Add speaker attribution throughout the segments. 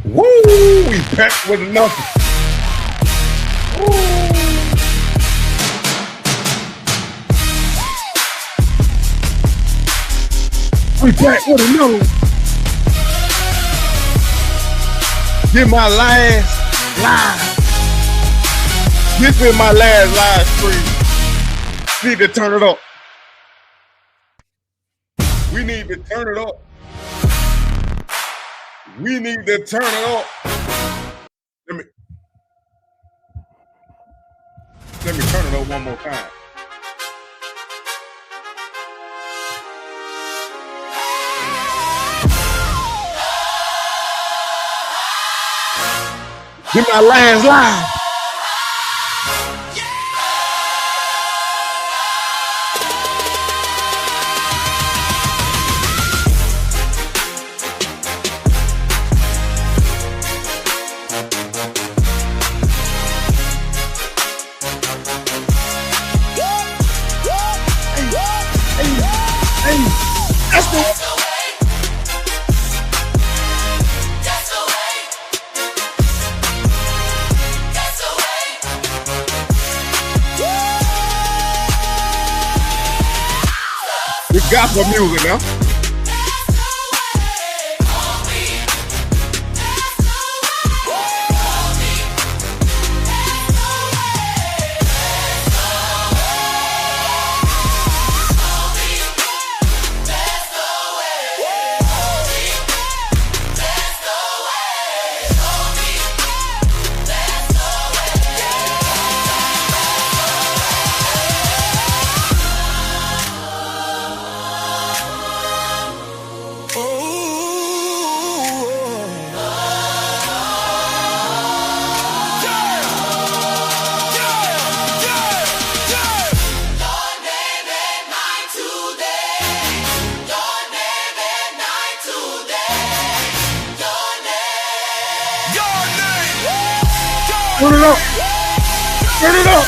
Speaker 1: Woo! We back with another. Woo. We back with another one. Get my last live. This is my last live stream. Need to turn it up. We need to turn it up. We need to turn it up. Let me turn it up one more time. Get my last live. Gospel music now. Turn it up. Turn it up.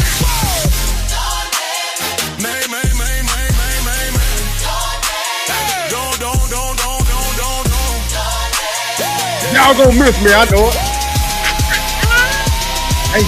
Speaker 1: Y'all gonna miss me, I know it. Hey.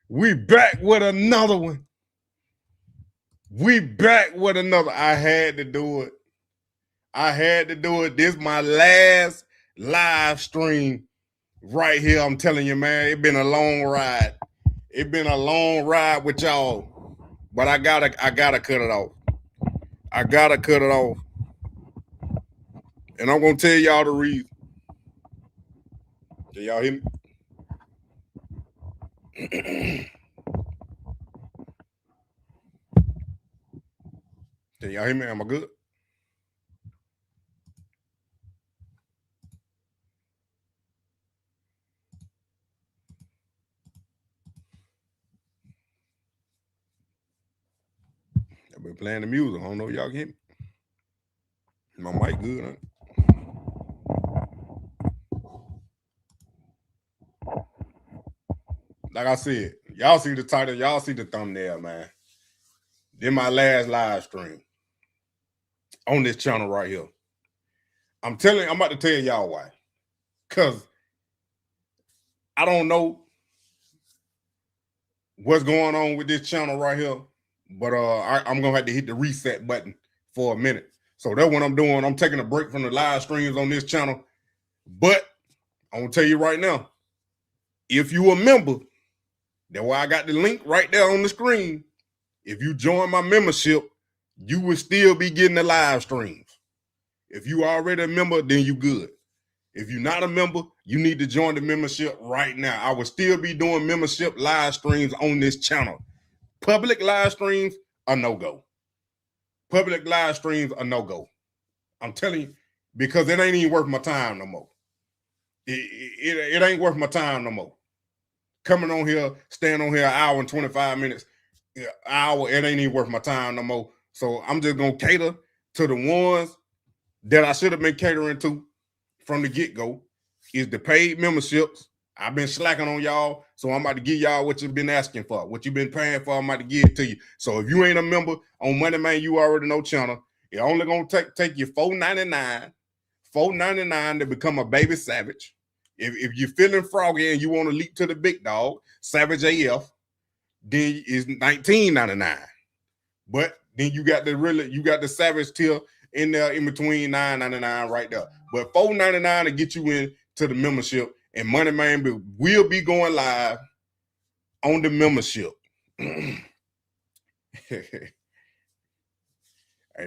Speaker 1: We back with another one. We back with another. I had to do it. This is my last live stream right here. I'm telling you, man, it's been a long ride. It's been a long ride with y'all. But I gotta cut it off. And I'm gonna tell y'all the reason. Can y'all hear me? Can y'all hear me? Am I good? I've been playing the music. I don't know if y'all can hear me. My mic good, huh? Like I said, y'all see the title, y'all see the thumbnail, man. Then my last live stream on this channel right here. I'm about to tell y'all why. Because I don't know what's going on with this channel right here, but I'm gonna have to hit the reset button for a minute. So that's what I'm doing. I'm taking a break from the live streams on this channel. But I'm gonna tell you right now, if you a member, that's why I got the link right there on the screen. If you join my membership, you will still be getting the live streams. If you already a member, then you good. If you're not a member, you need to join the membership right now. I will still be doing membership live streams on this channel. Public live streams are no-go. Public live streams are no-go. I'm telling you, because it ain't even worth my time no more. It ain't worth my time no more. Coming on here, staying on here an hour and 25 minutes, hour, it ain't even worth my time no more. So I'm just going to cater to the ones that I should have been catering to from the get-go, is the paid memberships. I've been slacking on y'all, so I'm about to give y'all what you've been asking for. What you've been paying for, I'm about to give it to you. So if you ain't a member on Money Man, you already know channel, it only going to take you $4.99 to become a baby savage. If you're feeling froggy and you want to leap to the big dog, Savage AF, then it's $19.99. But then you got the Savage tier in there in between $9.99 right there. But $4.99 to get you into the membership, and Money Man will be going live on the membership. Ain't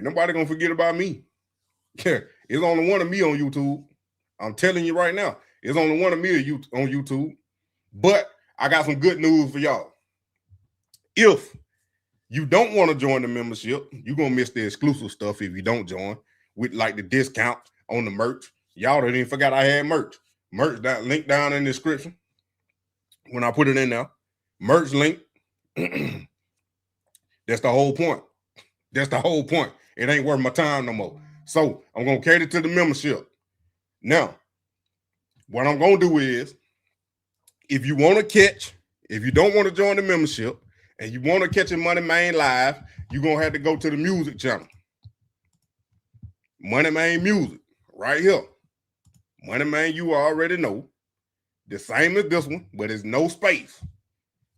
Speaker 1: nobody gonna forget about me. It's only one of me on YouTube. I'm telling you right now, it's only one of me on YouTube. But I got some good news for y'all. If you don't want to join the membership, you're going to miss the exclusive stuff if you don't join, with like the discount on the merch. Y'all didn't even forgot I had merch. Merch link down in the description when I put it in there. Merch link. That's the whole point. That's the whole point. It ain't worth my time no more. So I'm going to cater to the membership. Now, what I'm going to do is, if you don't want to join the membership, and you want to catch a Money Man live, you're going to have to go to the music channel. Money Man Music, right here. Money Man, you already know. The same as this one, but it's no space.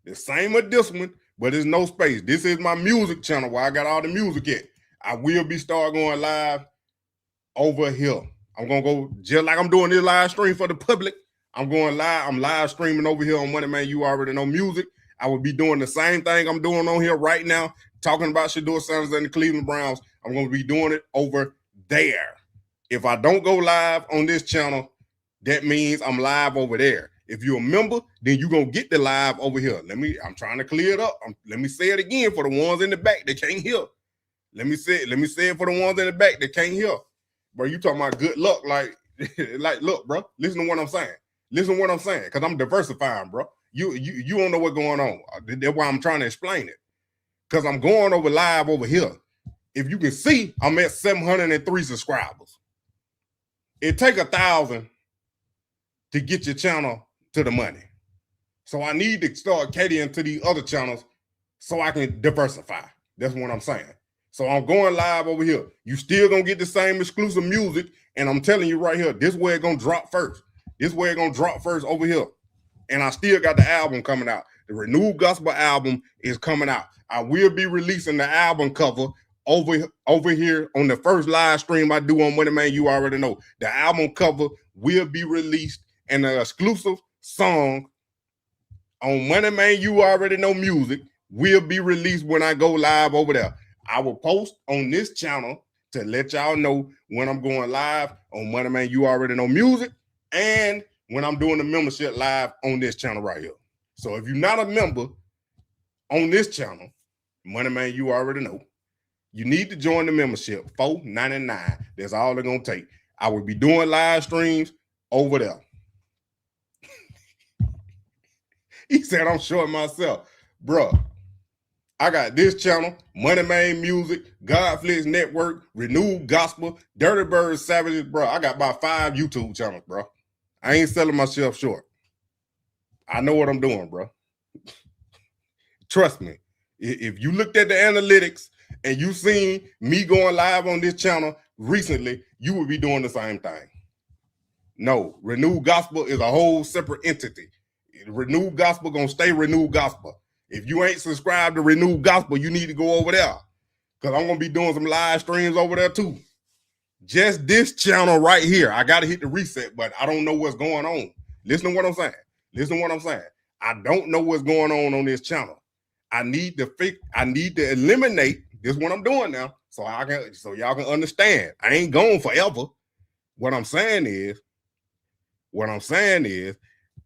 Speaker 1: The same as this one, but it's no space. This is my music channel where I got all the music at. I will be start going live over here. I'm going to go, just like I'm doing this live stream for the public, I'm going live. I'm live streaming over here on Money Man, you already know music. I will be doing the same thing I'm doing on here right now, talking about Shedeur Sanders and the Cleveland Browns. I'm going to be doing it over there. If I don't go live on this channel, that means I'm live over there. If you're a member, then you're going to get the live over here. I'm trying to clear it up. Let me say it again for the ones in the back that can't hear. Let me say it for the ones in the back that can't hear. Bro, you talking about good luck. Like, look, bro, listen to what I'm saying. Listen to what I'm saying, because I'm diversifying, bro. You don't know what's going on. That's why I'm trying to explain it. Because I'm going over live over here. If you can see, I'm at 703 subscribers. It take 1,000 to get your channel to the money. So I need to start catering to these other channels so I can diversify. That's what I'm saying. So I'm going live over here. You still gonna get the same exclusive music, and I'm telling you right here, this where it's gonna drop first. This where it's gonna drop first over here. And I still got the album coming out. The Renewed Gospel album is coming out. I will be releasing the album cover over here on the first live stream I do on Money Man, you already know. The album cover will be released, and the exclusive song on Money Man, you already know music, will be released when I go live over there. I will post on this channel to let y'all know when I'm going live on Money Man, you already know music, and when I'm doing the membership live on this channel right here. So if you're not a member on this channel, Money Man, you already know, you need to join the membership, $4.99. That's all they're going to take. I will be doing live streams over there. He said, I'm short myself. Bruh, I got this channel, Money Main Music, Godflix Network, Renewed Gospel, Dirty Bird Savages, bro. I got about 5 YouTube channels, bro. I ain't selling myself short. I know what I'm doing, bro. Trust me. If you looked at the analytics and you seen me going live on this channel recently, you would be doing the same thing. No, Renewed Gospel is a whole separate entity. Renewed Gospel gonna stay Renewed Gospel. If you ain't subscribed to Renewed Gospel, you need to go over there. Because I'm gonna be doing some live streams over there too. Just this channel right here. I gotta hit the reset, but I don't know what's going on. Listen to what I'm saying. Listen to what I'm saying. I don't know what's going on this channel. I need to eliminate this. What I'm doing now, so y'all can understand. I ain't going forever. What I'm saying is,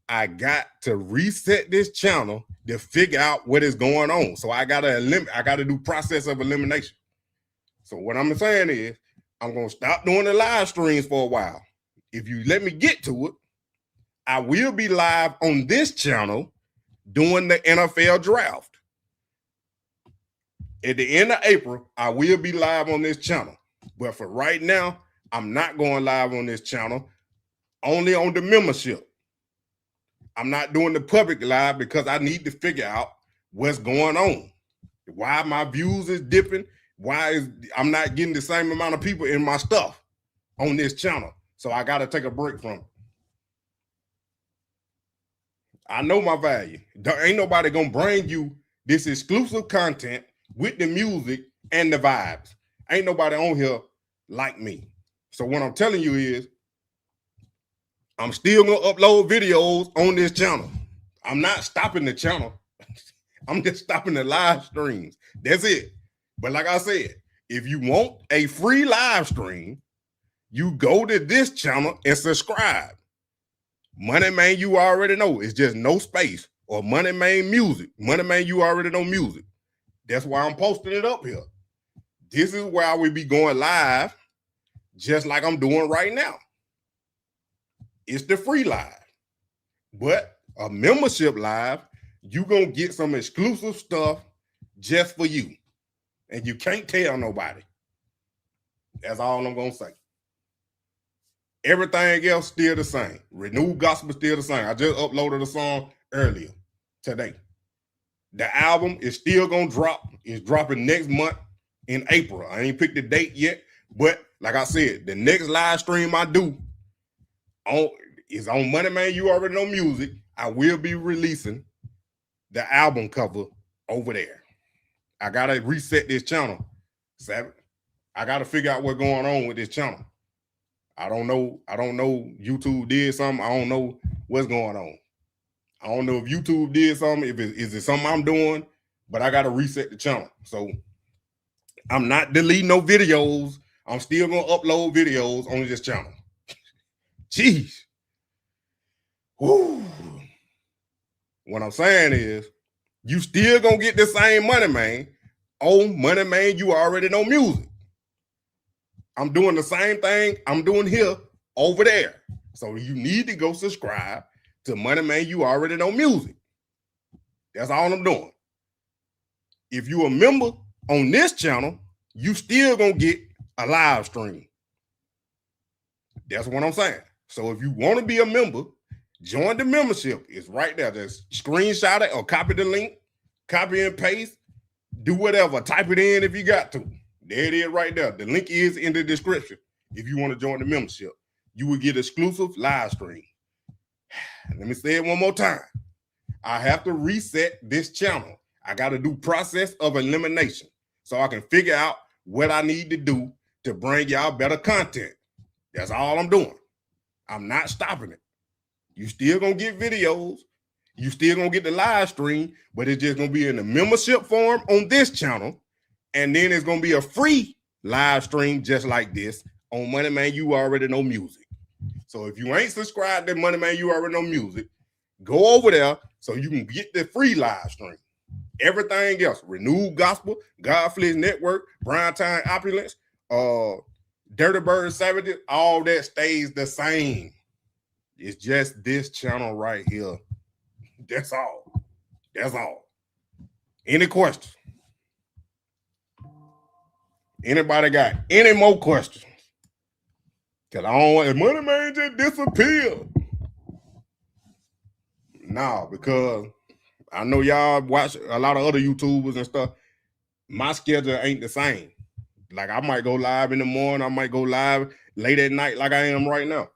Speaker 1: I got to reset this channel to figure out what is going on. So I gotta do process of elimination. So what I'm saying is, I'm gonna stop doing the live streams for a while. If you let me get to it, I will be live on this channel doing the NFL draft. At the end of April, I will be live on this channel. But for right now, I'm not going live on this channel, only on the membership. I'm not doing the public live because I need to figure out what's going on. Why my views is dipping. I'm not getting the same amount of people in my stuff on this channel. So I got to take a break from it. I know my value. Ain't nobody going to bring you this exclusive content with the music and the vibes. Ain't nobody on here like me. So what I'm telling you is, I'm still going to upload videos on this channel. I'm not stopping the channel. I'm just stopping the live streams. That's it. But like I said, if you want a free live stream, you go to this channel and subscribe. Money Man, you already know. It's just no space. Or Money Man Music. Money Man, you already know music. That's why I'm posting it up here. This is where I will be going live, just like I'm doing right now. It's the free live. But a membership live, you're going to get some exclusive stuff just for you. And you can't tell nobody. That's all I'm going to say. Everything else still the same. Renewed Gospel still the same. I just uploaded a song earlier today. The album is still going to drop. It's dropping next month in April. I ain't picked the date yet. But like I said, the next live stream I do is on Money Man, You Already Know Music. I will be releasing the album cover over there. I got to reset this channel. I got to figure out what's going on with this channel. I don't know. YouTube did something. I don't know what's going on. I don't know if YouTube did something, is it something I'm doing, but I got to reset the channel. So I'm not deleting no videos. I'm still going to upload videos on this channel. Jeez. Woo. What I'm saying is, you still going to get the same Money Man on Money Man, You Already Know Music. I'm doing the same thing I'm doing here over there. So you need to go subscribe to Money Man, You Already Know Music. That's all I'm doing. If you a member on this channel, you still gonna get a live stream. That's what I'm saying. So if you want to be a member, join the membership. It's right there. Just screenshot it or copy the link, copy and paste, do whatever. Type it in if you got to. There it is right there. The link is in the description. If you want to join the membership, you will get exclusive live stream. Let me say it one more time. I have to reset this channel. I got to do process of elimination so I can figure out what I need to do to bring y'all better content. That's all I'm doing. I'm not stopping it. You still going to get videos. You still going to get the live stream, but it's just going to be in the membership form on this channel. And then it's going to be a free live stream just like this on Money Man, You Already Know Music. So if you ain't subscribed to Money Man, You Already Know Music, go over there so you can get the free live stream. Everything else, Renewed Gospel, Godflix Network, Brown Time Opulence, Dirty Bird Savages, all that stays the same. It's just this channel right here. That's all. That's all. Any questions? Anybody got any more questions? Cause I don't want Money Man just disappeared. No, because I know y'all watch a lot of other YouTubers and stuff. My schedule ain't the same. Like I might go live in the morning, I might go live late at night like I am right now.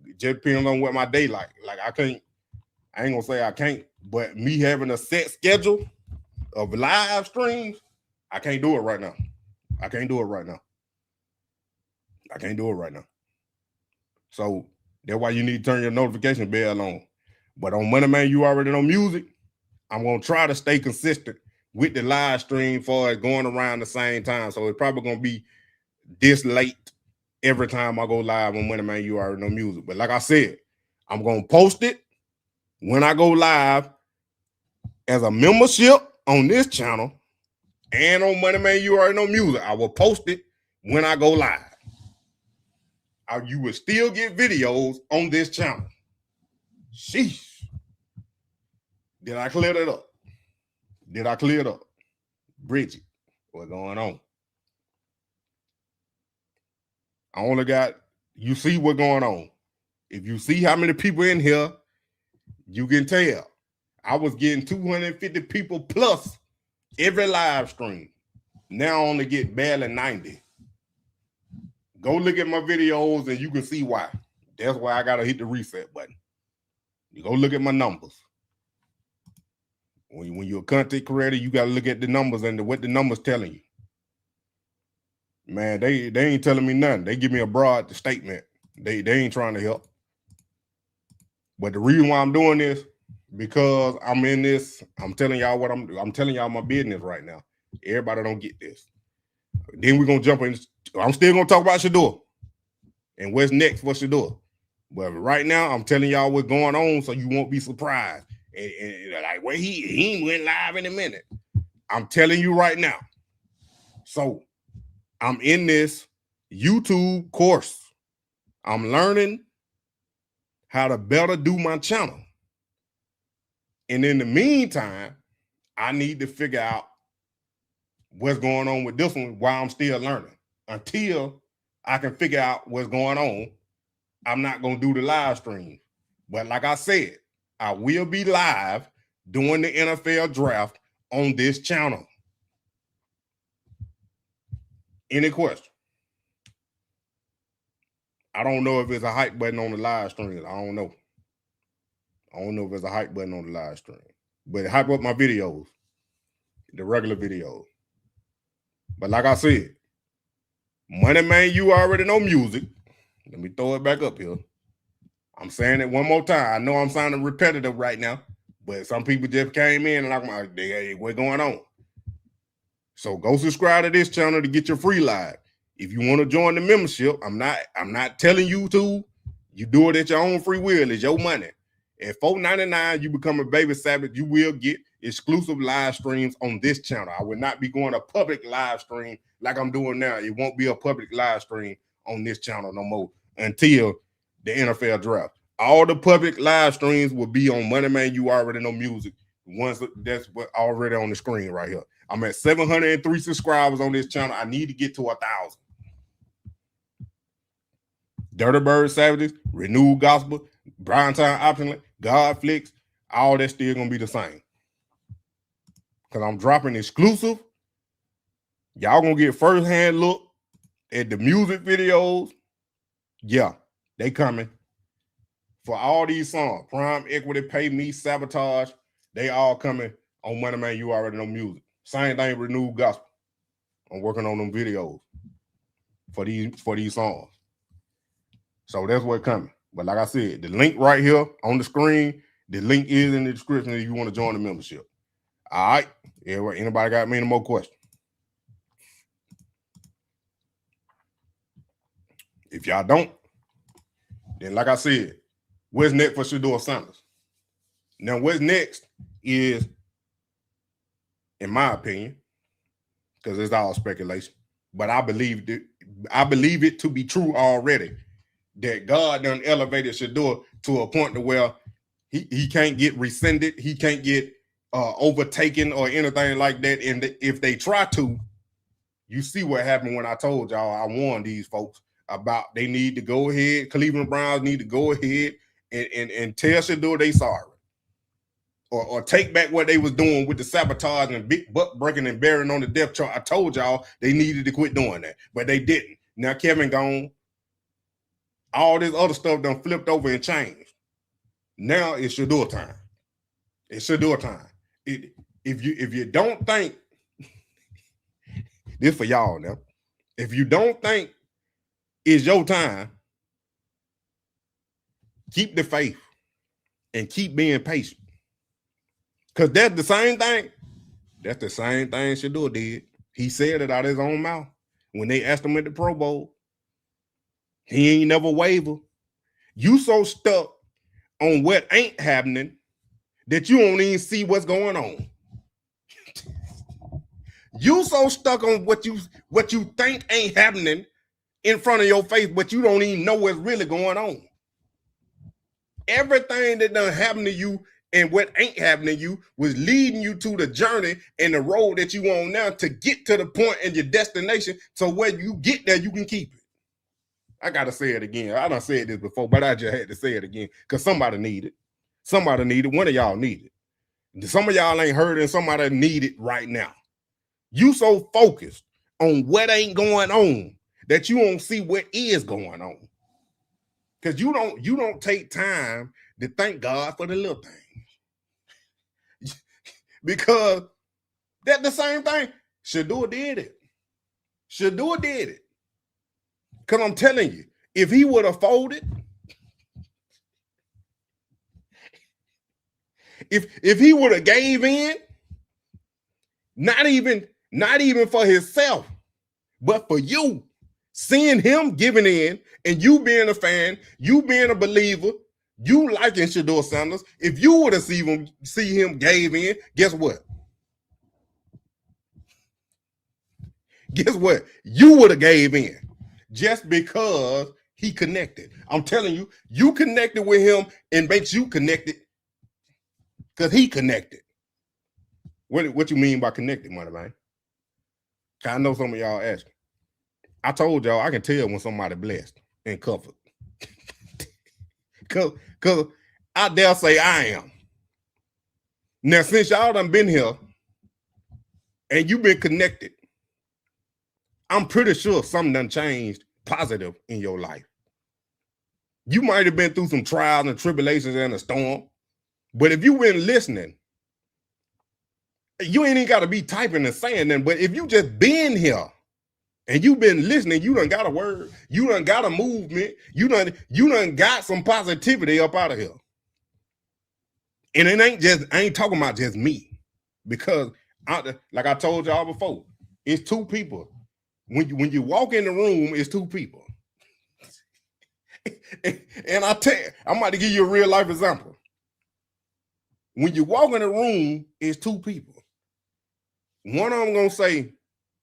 Speaker 1: It just depends on what my day like. Like I ain't gonna say I can't, but me having a set schedule of live streams, I can't do it right now. I can't do it right now. So that's why you need to turn your notification bell on. But on Money Man, you already know music. I'm gonna try to stay consistent with the live stream for it going around the same time. So it's probably gonna be this late every time I go live on Money Man, you already know music. But like I said, I'm gonna post it when I go live as a membership on this channel and on Money Man, you already know music. I will post it when I go live. You will still get videos on this channel. Sheesh. Did I clear it up? Bridget, what's going on? I only got, you see what's going on. If you see how many people in here, you can tell. I was getting 250 people plus every live stream. Now I only get barely 90. Go look at my videos and you can see why. That's why I gotta hit the reset button. You go look at my numbers. When you're a content creator, you gotta look at the numbers and what the numbers telling you. Man, they ain't telling me nothing. They give me a broad statement. They ain't trying to help. But the reason why I'm doing this, because I'm in this, I'm telling y'all what I'm telling y'all my business right now. Everybody don't get this. Then we're gonna jump in. I'm still gonna talk about Shedeur and what's next for Shedeur. But right now, I'm telling y'all what's going on so you won't be surprised. And like, well, he went live in a minute. I'm telling you right now. So I'm in this YouTube course. I'm learning how to better do my channel. And in the meantime, I need to figure out what's going on with this one while I'm still learning. Until I can figure out what's going on, I'm not going to do the live stream. But like I said, I will be live doing the NFL draft on this channel. Any question? I don't know if it's a hype button on the live stream. I don't know. I don't know if there's a hype button on the live stream. But hype up my videos, the regular videos. But like I said, Money Man, you already know music. Let me throw it back up here. I'm saying it one more time. I know I'm sounding repetitive right now, but some people just came in and I'm like, hey, what's going on? So go subscribe to this channel to get your free live. If you want to join the membership, I'm not telling you to. You do it at your own free will. It's your money. At $4.99, you become a baby savage. You will get exclusive live streams on this channel. I will not be going a public live stream like I'm doing now. It won't be a public live stream on this channel no more until the NFL draft. All the public live streams will be on Money Man, you already know music. Once that's what already on the screen right here. I'm at 703 subscribers on this channel. I need to get to 1,000. Dirty Bird Savages, Renewed Gospel, Brown Time Opulent, God Flicks, all that's still gonna be the same. Because I'm dropping exclusive. Y'all gonna get first-hand look at the music videos. Yeah, they coming. For all these songs, Prime, Equity, Pay Me, Sabotage, they all coming on Money Man, you already know music. Same thing, Renewed Gospel. I'm working on them videos for these songs. So that's what's coming. But like I said, the link right here on the screen, the link is in the description if you want to join the membership. All right. Anybody got me any more questions? If y'all don't, then like I said, what's next for Shedeur Sanders? Now, what's next is, in my opinion, because it's all speculation, but I believe it to be true already, that God done elevated Shedeur to a point to where he can't get rescinded, he can't get overtaken or anything like that. And if they try to, You see what happened when I told y'all I warned these folks about they need to go ahead. Cleveland Browns need to go ahead and tell Shedeur they sorry. Or take back what they was doing with the sabotage and big butt breaking and burying on the depth chart. I told y'all they needed to quit doing that, but they didn't. Now Kevin gone. All this other stuff done flipped over and changed. Now it's Shedeur time. It's Shedeur time. If you don't think this for y'all now, if you don't think it's your time, keep the faith and keep being patient. Because that's the same thing. That's the same thing Shedeur did. He said it out of his own mouth. When they asked him at the Pro Bowl, he ain't never waver. You so stuck on what ain't happening that you don't even see what's going on. You so stuck on what you think ain't happening in front of your face, but you don't even know what's really going on. Everything that done happened to you and what ain't happening to you was leading you to the journey and the road that you on now to get to the point and your destination. So when you get there, you can keep it. I got to say it again. I done said this before, but I just had to say it again because somebody need it. Somebody need it. One of y'all need it. Some of y'all ain't heard it and somebody need it right now. You so focused on what ain't going on that you don't see what is going on. Because you don't take time to thank God for the little things. Because that's the same thing. Shedeur did it. Shedeur did it. Because I'm telling you, if he would have folded, if he would have gave in, not even for himself, but for you, seeing him giving in and you being a fan, you being a believer, you liking Shedeur Sanders, if you would have see him gave in, guess what? Guess what? You would have gave in just because he connected. I'm telling you, you connected with him and makes you connected because he connected. What you mean by connected, money man? I know some of y'all asking. I told y'all I can tell when somebody blessed and covered. Cause I dare say I am. Now, since y'all done been here and you've been connected, I'm pretty sure something done changed positive in your life. You might have been through some trials and tribulations and a storm, but if you've been listening, you ain't even got to be typing and saying that, but if you just been here and you've been listening, you done got a word, you done got a movement, you done got some positivity up out of here. And I ain't talking about just me, because like I told y'all before, it's two people. When you walk in the room, it's two people. And I'm about to give you a real life example. When you walk in the room, it's two people. One of them gonna say,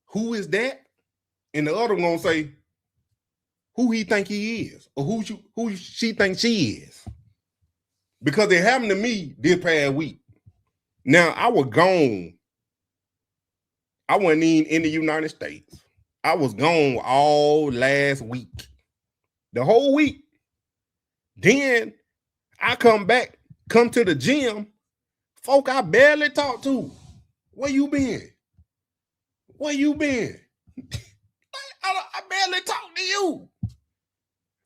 Speaker 1: "Who is that?" And the other one gonna say, "Who he think he is," or who she thinks she is. Because it happened to me this past week. Now I was gone. I wasn't even in the United States. I was gone all last week, the whole week. Then I come to the gym. Folk I barely talk to. Where you been? Where you been? I barely talk to you.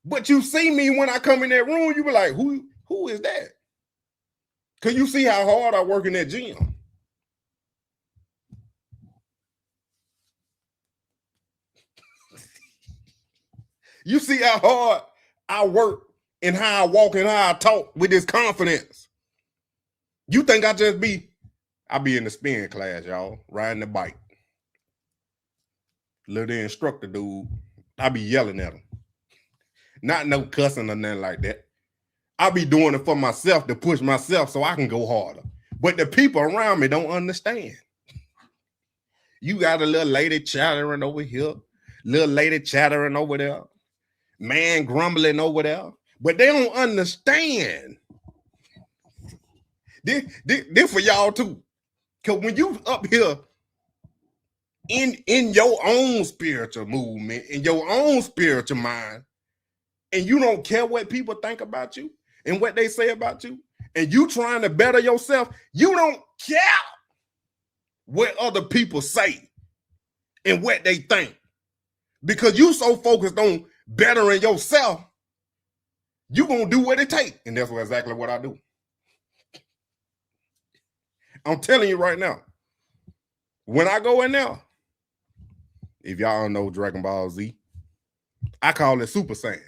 Speaker 1: But you see me when I come in that room, you be like, who is that? Because you see how hard I work in that gym. You see how hard I work and how I walk and how I talk with this confidence. You think I be in the spin class, y'all, riding the bike. Little instructor dude, I be yelling at him. Not no cussing or nothing like that. I be doing it for myself to push myself so I can go harder. But the people around me don't understand. You got a little lady chattering over here, little lady chattering over there, man grumbling over there, but they don't understand. This for y'all too. Because when you up here in your own spiritual movement, in your own spiritual mind, and you don't care what people think about you and what they say about you, and you trying to better yourself, you don't care what other people say and what they think, because you so focused on bettering yourself, you gonna do what it takes. And that's exactly what I do. I'm telling you right now, when I go in there, if y'all don't know Dragon Ball Z, I call it Super Saiyan.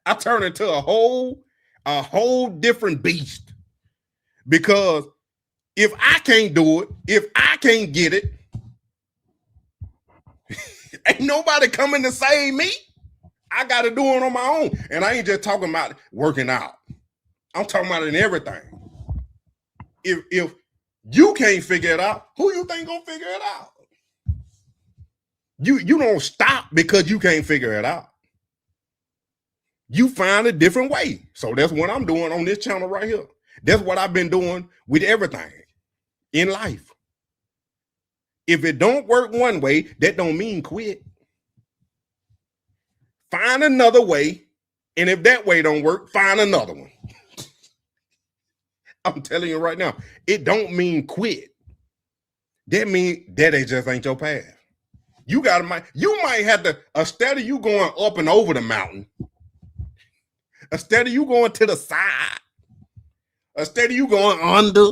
Speaker 1: I turn into a whole different beast, because if I can't do it, if I can't get it, ain't nobody coming to save me. I got to do it on my own. And I ain't just talking about working out. I'm talking about in everything. If you can't figure it out, who you think gonna figure it out? You don't stop because you can't figure it out. You find a different way. So that's what I'm doing on this channel right here. That's what I've been doing with everything in life. If it don't work one way, that don't mean quit. Find another way, and if that way don't work, find another one. I'm telling you right now, it don't mean quit. That means that just ain't your path. You might have to, instead of you going up and over the mountain, instead of you going to the side, instead of you going under,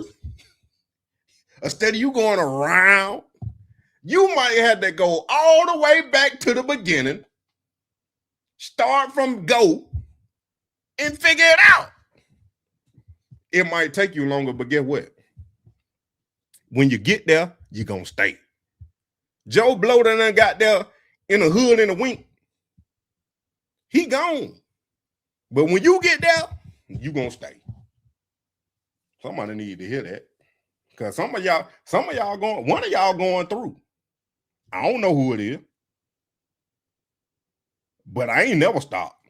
Speaker 1: instead of you going around, you might have to go all the way back to the beginning, start from go, and figure it out. It might take you longer, but guess what? When you get there, you're going to stay. Joe Blow done got there in a hood in a wink. He gone. But when you get there, you going to stay. Somebody need to hear that. Because one of y'all going through. I don't know who it is. But I ain't never stopped.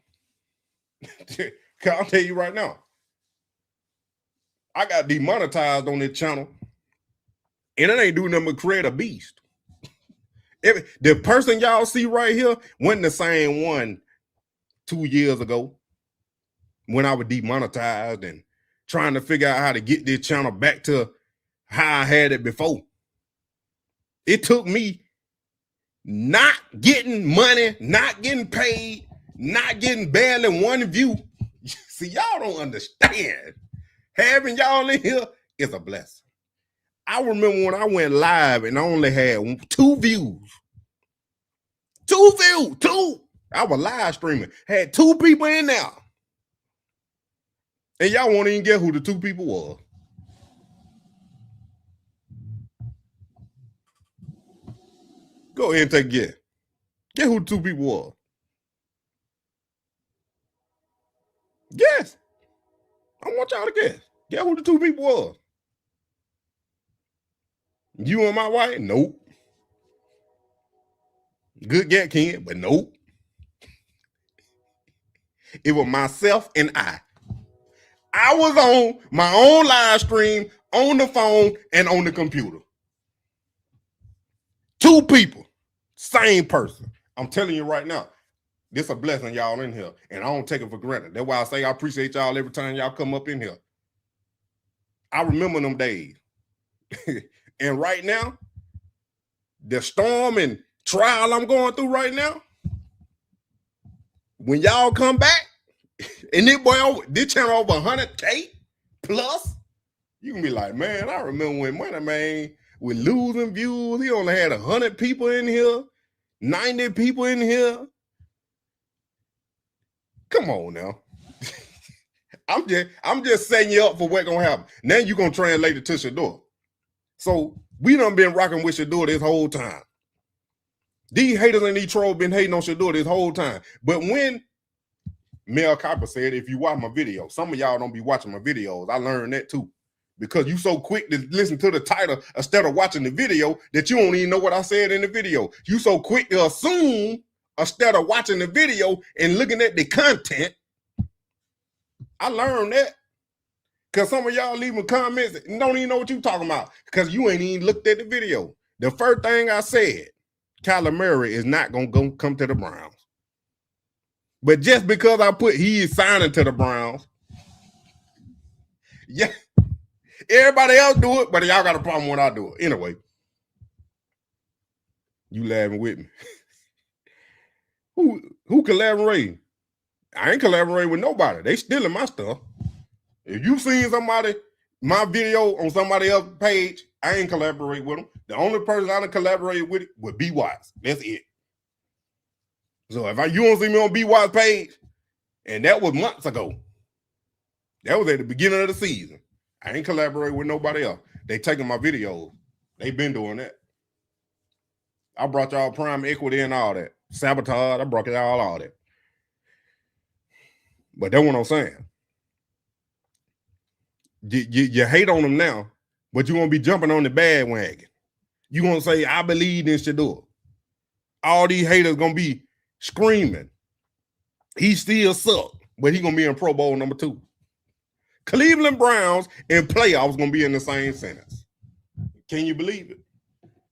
Speaker 1: I'll tell you right now. I got demonetized on this channel. And it ain't doing nothing but create a beast. The person y'all see right here wasn't the same one 2 years ago when I was demonetized and trying to figure out how to get this channel back to how I had it before. It took me not getting money, not getting paid, not getting barely one view. See, y'all don't understand. Having y'all in here is a blessing. I remember when I went live and I only had 2 views. 2 views, 2. I was live streaming. Had 2 people in there. And y'all won't even get who the 2 people was. Go ahead and take a guess. Guess who the 2 people was. Guess. I want y'all to guess. Guess who the 2 people was. You and my wife? Nope. Good get, Ken, but nope. It was myself and I. I was on my own live stream, on the phone, and on the computer. 2 people, same person. I'm telling you right now, this a blessing y'all in here, and I don't take it for granted. That's why I say I appreciate y'all every time y'all come up in here. I remember them days. And right now, the storm and trial I'm going through right now, when y'all come back, and this channel over 100K plus, you can be like, man, I remember when Money Man was losing views. He only had 100 people in here, 90 people in here. Come on now. I'm just setting you up for what's gonna happen. Now you're gonna translate it to Shedeur. So we done been rocking with Shedeur this whole time. These haters and these trolls been hating on Shedeur this whole time. But when Mel Copper said, if you watch my video, some of y'all don't be watching my videos. I learned that too. Because you so quick to listen to the title instead of watching the video that you don't even know what I said in the video. You so quick to assume instead of watching the video and looking at the content. I learned that. Because some of y'all leaving comments and don't even know what you talking about because you ain't even looked at the video. The first thing I said, Kyler Murray is not going to come to the Browns. But just because I put he is signing to the Browns, yeah, everybody else do it, but y'all got a problem when I do it. Anyway, you laughing with me. Who collaborating? I ain't collaborating with nobody. They stealing my stuff. If you seen my video on somebody else's page, I ain't collaborate with them. The only person I done collaborated with would be Watts. That's it. So if you don't see me on B Watts' page, and that was months ago, that was at the beginning of the season. I ain't collaborating with nobody else. They taking my videos. They been doing that. I brought y'all prime equity and all that. Sabotage, I brought y'all all that. But that's what I'm saying. You hate on them now, but you won't be jumping on the bandwagon. You gonna say, I believe in Shedeur. All these haters gonna be screaming. He still suck, but he gonna be in Pro Bowl number 2. Cleveland Browns and playoffs gonna be in the same sentence. Can you believe it?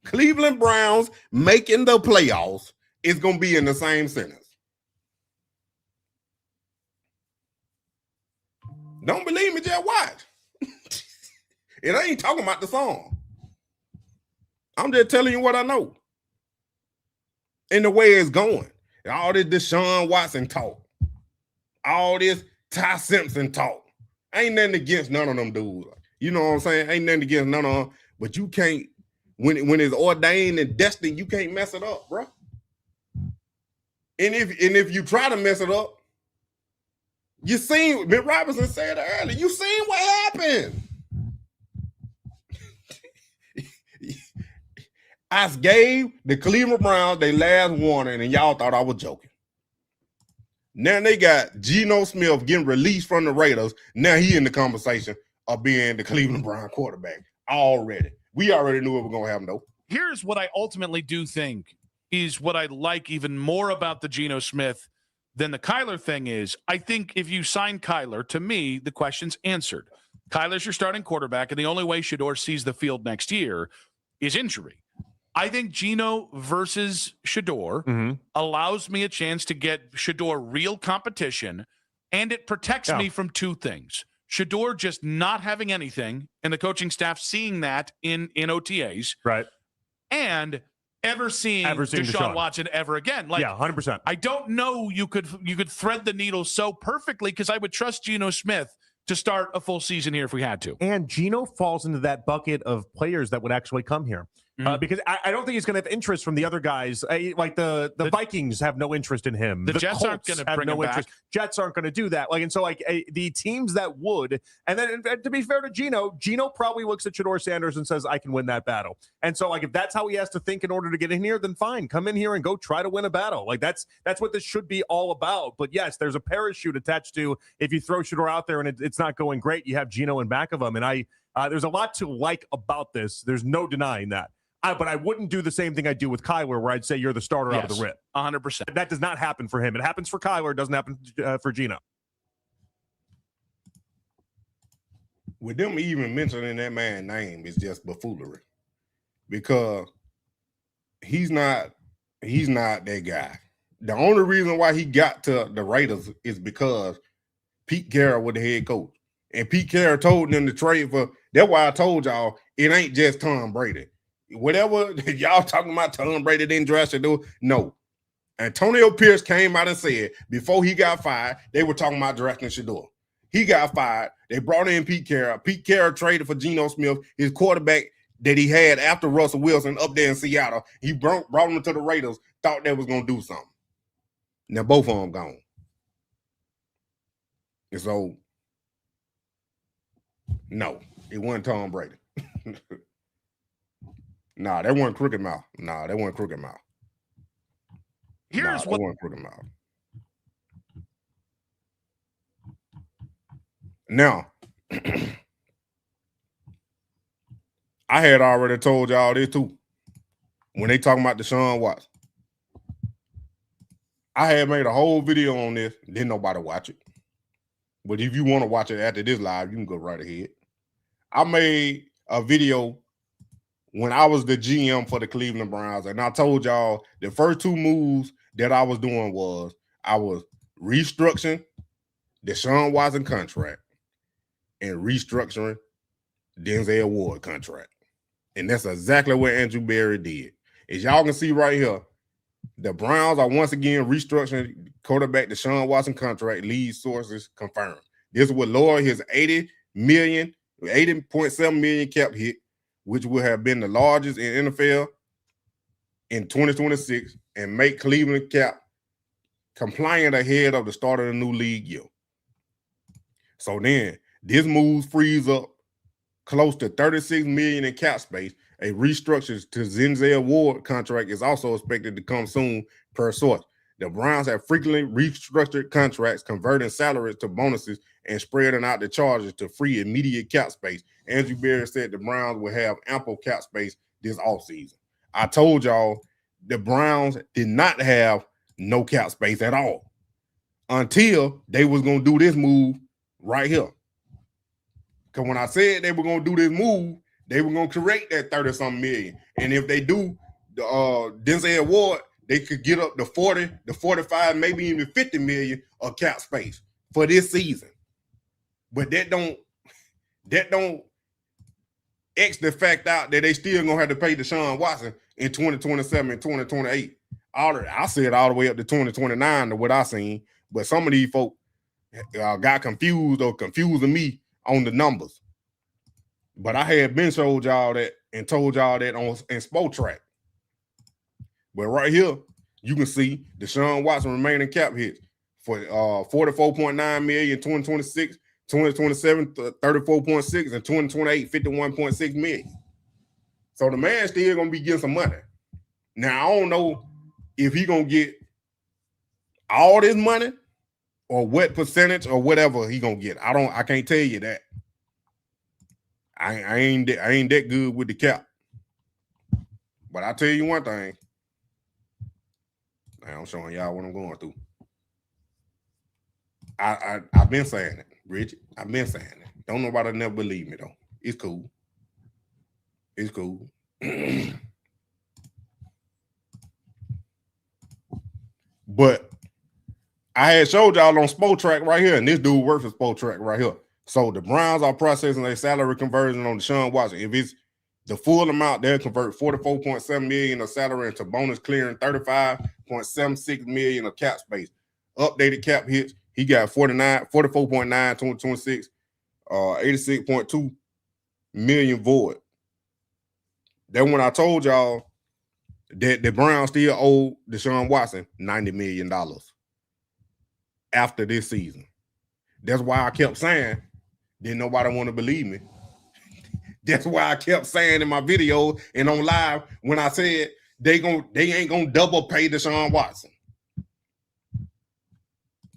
Speaker 1: Cleveland Browns making the playoffs is gonna be in the same sentence. Don't believe me, just watch. It ain't talking about the song. I'm just telling you what I know. And the way it's going. All this Deshaun Watson talk. All this Ty Simpson talk. Ain't nothing against none of them dudes. You know what I'm saying? Ain't nothing against none of them. But you can't, when it's ordained and destined, you can't mess it up, bro. And if you try to mess it up, you seen, Mitt Robinson said it earlier, you seen what happened. I gave the Cleveland Browns their last warning, and y'all thought I was joking. Now they got Geno Smith getting released from the Raiders. Now he in the conversation of being the Cleveland Browns quarterback already. We already knew it was going to happen, though.
Speaker 2: Here's what I ultimately do think is what I like even more about the Geno Smith than the Kyler thing is. I think if you sign Kyler, to me, the question's answered. Kyler's your starting quarterback, and the only way Shedeur sees the field next year is injury. I think Geno versus Shedeur allows me a chance to get Shedeur real competition, and it protects me from two things. Shedeur just not having anything, and the coaching staff seeing that in OTAs.
Speaker 3: Right.
Speaker 2: And ever seeing Deshaun Watson ever again. Like,
Speaker 3: 100%.
Speaker 2: I don't know you could thread the needle so perfectly because I would trust Geno Smith to start a full season here if we had to.
Speaker 3: And Geno falls into that bucket of players that would actually come here. Because I don't think he's going to have interest from the other guys. Like the Vikings have no interest in him.
Speaker 2: The Jets aren't going to bring him back.
Speaker 3: Jets aren't going to do that. Like, and so like the teams that would, and then to be fair to Geno probably looks at Shedeur Sanders and says, I can win that battle. And so like if that's how he has to think in order to get in here, then fine, come in here and go try to win a battle. Like that's what this should be all about. But yes, there's a parachute attached to if you throw Shedeur out there and it's not going great, you have Geno in back of him. And there's a lot to like about this. There's no denying that. But I wouldn't do the same thing I do with Kyler, where I'd say you're the starter out of the rip.
Speaker 2: 100%.
Speaker 3: That does not happen for him. It happens for Kyler. It doesn't happen for Geno.
Speaker 1: With them even mentioning that man's name is just buffoonery, because he's not that guy. The only reason why he got to the Raiders is because Pete Carroll was the head coach, and Pete Carroll told them to trade for. That's why I told y'all it ain't just Tom Brady. Whatever y'all talking about, Tom Brady didn't draft Shedeur. No. Antonio Pierce came out and said before he got fired, they were talking about drafting Shedeur. He got fired. They brought in Pete Carroll. Pete Carroll traded for Geno Smith, his quarterback that he had after Russell Wilson up there in Seattle. He brought him to the Raiders, thought they was going to do something. Now both of them gone. And so, no, it wasn't Tom Brady. Nah, that wasn't Crooked Mouth.
Speaker 2: Here's what
Speaker 1: wasn't Crooked Mouth. Now, I had already told y'all this too. When they talking about Deshaun Watson, I had made a whole video on this. Didn't nobody watch it. But if you want to watch it after this live, you can go right ahead. I made a video when I was the GM for the Cleveland Browns, and I told y'all the first two moves that I was doing was I was restructuring the Deshaun Watson contract and restructuring Denzel Ward contract. And that's exactly what Andrew Berry did. As y'all can see right here, the Browns are once again restructuring quarterback Deshaun Watson contract, lead sources confirmed. This would lower his 80.7 million cap hit, which would have been the largest in NFL in 2026, and make Cleveland cap compliant ahead of the start of the new league year. So then this move frees up close to $36 million in cap space. A restructure to Denzel Ward contract is also expected to come soon, per source. The Browns have frequently restructured contracts, converting salaries to bonuses and spreading out the charges to free immediate cap space. Andrew Berry said the Browns will have ample cap space this offseason. I told y'all the Browns did not have no cap space at all until they was going to do this move right here. Because when I said they were going to do this move, they were going to create that 30-something million. And if they do, Denzel Ward, they could get up to 40, to 45, maybe even 50 million of cap space for this season. But that don't X the fact out that they still going to have to pay Deshaun Watson in 2027 and 2028. I said all the way up to 2029 to what I seen. But some of these folk got confused or confusing me on the numbers. But I had been showed y'all that and told y'all that in Sport Track. But right here, you can see Deshaun Watson remaining cap hits for $44.9 million in 2026, 2027, 34.6, and 2028, $51.6 million. So the man still gonna be getting some money. Now I don't know if he gonna get all this money or what percentage or whatever he gonna get. I can't tell you that. I ain't that good with the cap. But I tell you one thing. I'm showing y'all what I'm going through. I've been saying it, Bridget. I've been saying it. Don't nobody never believe me though. It's cool. It's cool. But I had showed y'all on Sport Track right here, and this dude works for Sport Track right here. So the Browns are processing their salary conversion on Deshaun Watson. If it's the full amount, they'll convert $44.7 million of salary into bonus, clearing $35.76 million of cap space. Updated cap hits, he got 44.9, 2026, 86.2 million void. Then when I told y'all that the Browns still owe Deshaun Watson $90 million after this season. That's why I kept saying, didn't nobody want to believe me. That's why I kept saying in my video and on live when I said they ain't gonna double pay Deshaun Watson.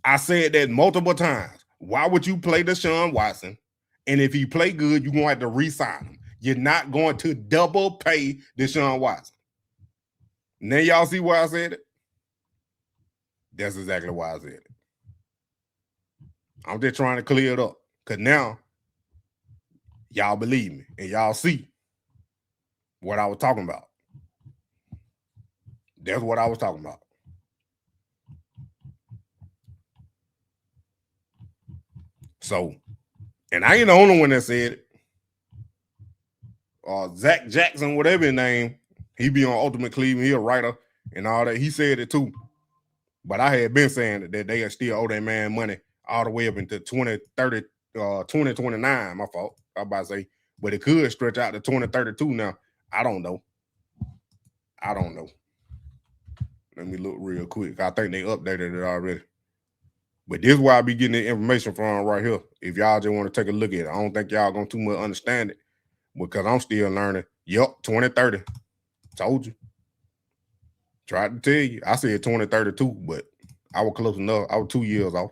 Speaker 1: I said that multiple times. Why would you play Deshaun Watson? And if he play good, you're gonna have to re-sign him. You're not going to double pay Deshaun Watson. Now y'all see why I said it? That's exactly why I said it. I'm just trying to clear it up. Because now, y'all believe me. And y'all see what I was talking about. That's what I was talking about. So, and I ain't the only one that said it. Zach Jackson, whatever his name, he be on Ultimate Cleveland. He a writer and all that. He said it too. But I had been saying that they still owe that man money all the way up into 2030, 2029, my fault. I was about to say, but it could stretch out to 2032 now. I don't know. Let me look real quick. I think they updated it already. But this is where I be getting the information from right here. If y'all just want to take a look at it, I don't think y'all gonna too much understand it because I'm still learning. Yup, 2030. Told you. Tried to tell you. I said 2032, but I was close enough. I was 2 years off.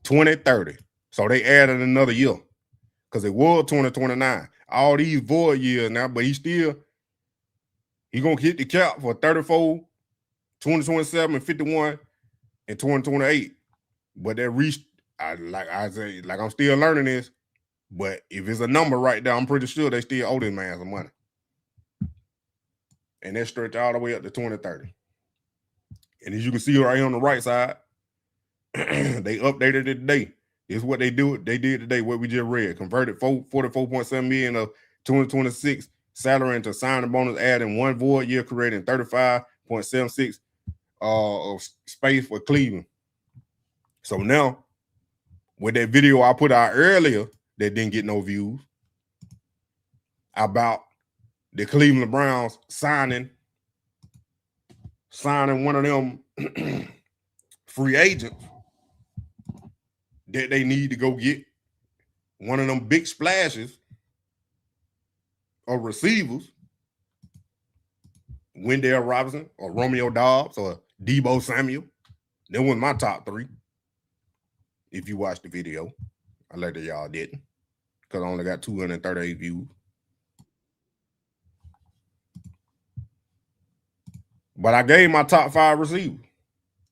Speaker 1: 2030. So they added another year because it was 2029. All these void years now, but he gonna hit the cap for 34, 2027, 51, and 2028. But that reached, I'm still learning this. But if it's a number right there, I'm pretty sure they still owe this man some money. And that stretch all the way up to 2030. And as you can see right here on the right side, they updated it today. This is what they do. They did today, what we just read. Converted 44.7 million of 2026 salary into signing bonus, adding one void year, creating 35.76 of space for Cleveland. So now, with that video I put out earlier that didn't get no views about the Cleveland Browns signing one of them free agents that they need to go get, one of them big splashes of receivers, Wendell Robinson or Romeo Dobbs or Deebo Samuel. That was my top three. If you watched the video, I let y'all didn't, because I only got 238 views. But I gave my top 5 receivers.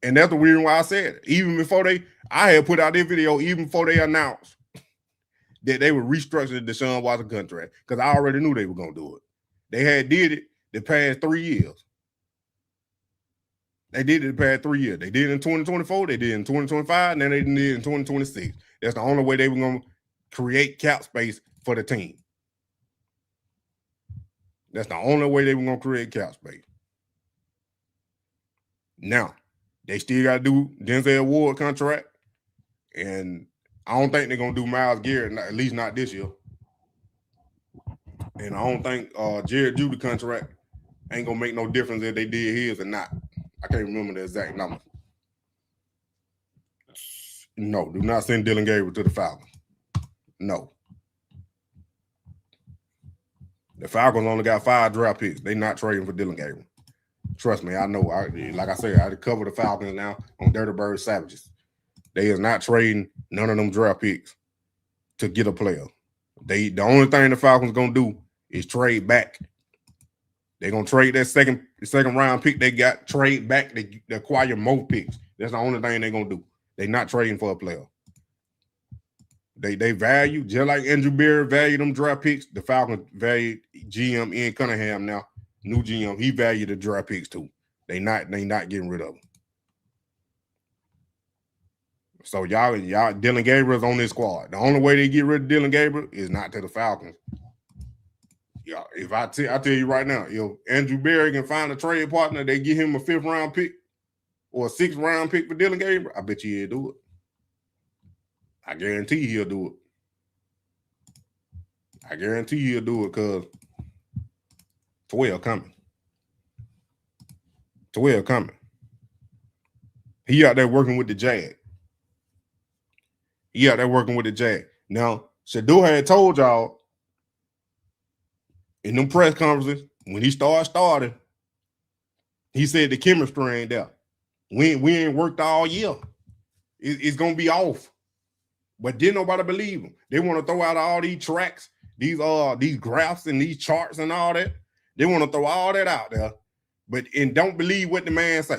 Speaker 1: And that's the reason why I said it. Even before I had put out this video, even before they announced that they would restructure the Deshaun Watson contract, because I already knew they were going to do it. They had did it the past 3 years. They did it the past 3 years. They did it in 2024, they did it in 2025, and then they did it in 2026. That's the only way they were going to create cap space for the team. That's the only way they were going to create cap space. Now, they still got to do Denzel Ward contract, and I don't think they're going to do Myles Garrett, at least not this year. And I don't think Jared Judy contract ain't going to make no difference if they did his or not. I can't remember the exact number. No, do not send Dylan Gabriel to the Falcons. No. The Falcons only got 5 draft picks. They not trading for Dylan Gabriel. Trust me, I know. Like I said, I cover the Falcons now on Dirty Bird Savages. They is not trading none of them draft picks to get a player. The only thing the Falcons gonna do is trade back. They're gonna trade that second round pick they got, trade back to acquire more picks. That's the only thing they're gonna do. They're not trading for a player. They value, just like Andrew Berry valued them draft picks, the Falcons valued GM Ian Cunningham now. New GM, he valued the draft picks too. They not getting rid of them. So y'all, Dylan Gabriel's on this squad. The only way they get rid of Dylan Gabriel is not to the Falcons. Yeah, if I tell you right now, if Andrew Berry can find a trade partner, they give him a 5th round pick or a 6th round pick for Dylan Gabriel, I bet you he'll do it. I guarantee he'll do it. I guarantee he'll do it because 12 coming. 12 coming. He out there working with the Jag. Now, Shedeur had told y'all in them press conferences, when he started, he said the chemistry ain't there. We ain't worked all year. It's going to be off. But didn't nobody believe him. They want to throw out all these tracks, these graphs and these charts and all that. They want to throw all that out there, and don't believe what the man say.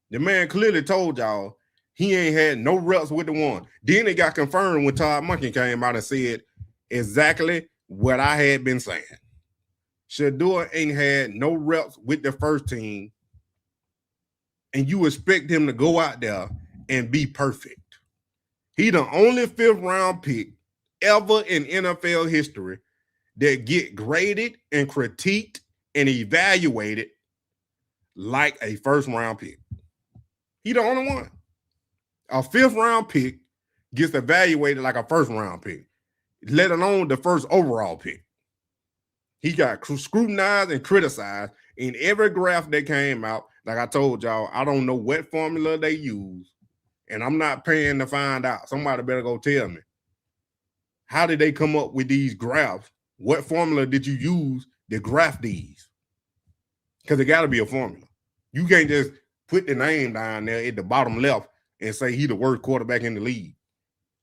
Speaker 1: The man clearly told y'all he ain't had no reps with the one. Then it got confirmed when Todd Monken came out and said exactly what I had been saying. Shedeur ain't had no reps with the first team, and you expect him to go out there and be perfect. He the only 5th round pick ever in NFL history that get graded and critiqued and evaluated like a 1st round pick. He the only one. A 5th round pick gets evaluated like a 1st round pick, let alone the 1st overall pick. He got scrutinized and criticized in every graph that came out. Like I told y'all, I don't know what formula they use, and I'm not paying to find out. Somebody better go tell me. How did they come up with these graphs? What formula did you use to graph these? Because it got to be a formula. You can't just put the name down there at the bottom left and say he the worst quarterback in the league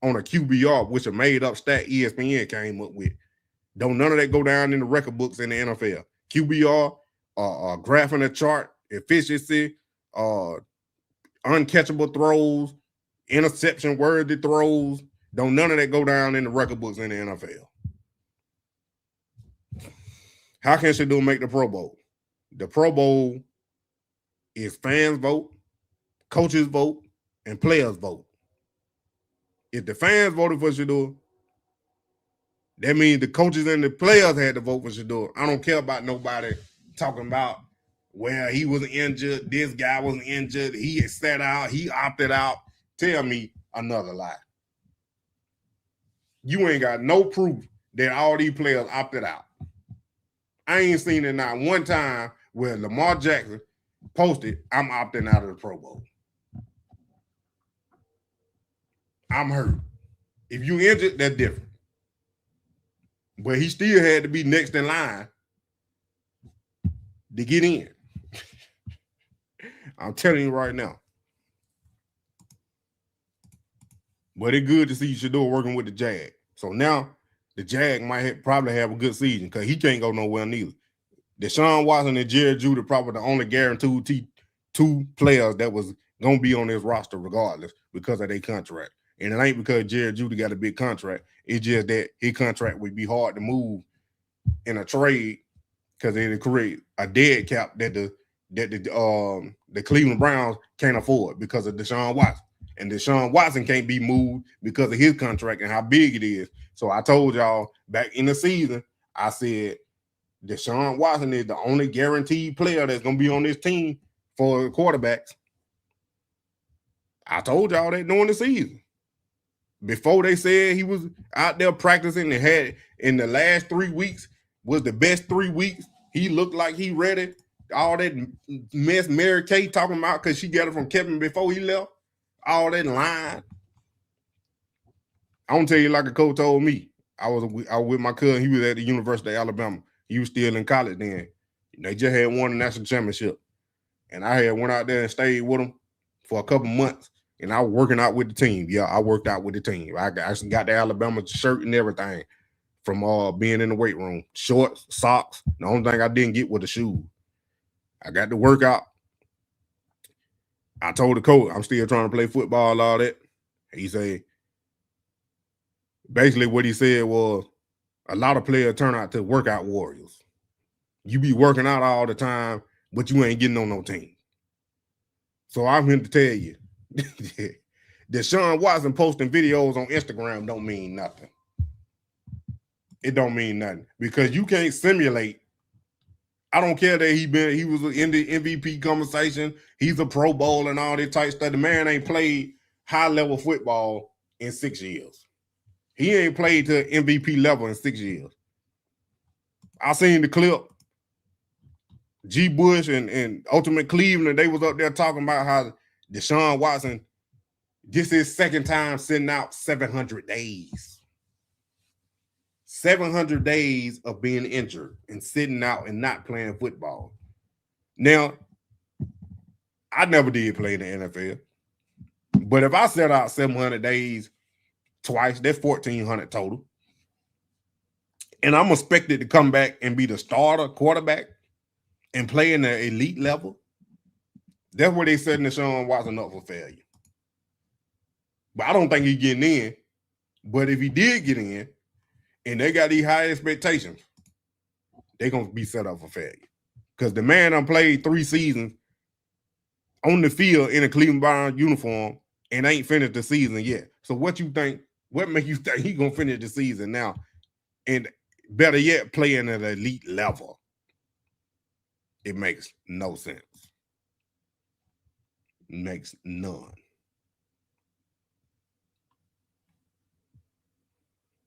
Speaker 1: on a QBR, which a made-up stat ESPN came up with. Don't none of that go down in the record books in the NFL. QBR, graphing a chart, efficiency, uncatchable throws, interception-worthy throws, Don't none of that go down in the record books in the NFL. How can Shedeur make the Pro Bowl? The Pro Bowl is fans vote, coaches vote, and players vote. If the fans voted for Shedeur, that means the coaches and the players had to vote for Shedeur. I don't care about nobody talking about, well, he was injured, this guy was injured, he had sat out, he opted out. Tell me another lie. You ain't got no proof that all these players opted out. I ain't seen it not one time where Lamar Jackson posted, I'm opting out of the Pro Bowl. I'm hurt. If you injured, that's different. But he still had to be next in line to get in. I'm telling you right now. But it's good to see Shedeur working with the Jag. So now the Jag might probably have a good season because he can't go nowhere neither. Deshaun Watson and Jerry Jeudy probably the only guaranteed two players that was going to be on this roster regardless because of their contract. And it ain't because Jerry Jeudy got a big contract. It's just that his contract would be hard to move in a trade because it would create a dead cap that the Cleveland Browns can't afford because of Deshaun Watson. And Deshaun Watson can't be moved because of his contract and how big it is. So I told y'all back in the season, I said Deshaun Watson is the only guaranteed player that's going to be on this team for quarterbacks. I told y'all that during the season. Before they said he was out there practicing and had in the last 3 weeks was the best 3 weeks. He looked like he ready. All that mess Mary Kay talking about because she got it from Kevin before he left. All that line. I'm gonna tell you like a coach told me. I was with my cousin. He was at the University of Alabama. He was still in college then. They just had won the national championship. And I had went out there and stayed with them for a couple months. And I was working out with the team. Yeah, I worked out with the team. I actually got the Alabama shirt and everything from being in the weight room. Shorts, socks. The only thing I didn't get was the shoes. I got to work out. I told the coach, I'm still trying to play football, all that. He said, basically what he said was, a lot of players turn out to workout warriors. You be working out all the time, but you ain't getting on no team. So I'm here to tell you, Deshaun Watson posting videos on Instagram don't mean nothing. It don't mean nothing because you can't simulate. I don't care that he was in the MVP conversation. He's a Pro Bowl and all that type stuff. The man ain't played high level football in 6 years. He ain't played to MVP level in 6 years. I seen the clip. G. Bush and Ultimate Cleveland, they was up there talking about how Deshaun Watson, this is second time sitting out 700 days. 700 days of being injured and sitting out and not playing football. Now, I never did play in the NFL. But if I set out 700 days twice, that's 1,400 total. And I'm expected to come back and be the starter quarterback and play in the elite level. That's where they setting Deshaun Watson up for failure. But I don't think he's getting in. But if he did get in, and they got these high expectations, they're going to be set up for failure. Because the man done played 3 seasons on the field in a Cleveland Browns uniform and ain't finished the season yet. So what you think, what make you think he's going to finish the season now? And better yet, playing at an elite level. It makes no sense. Makes none.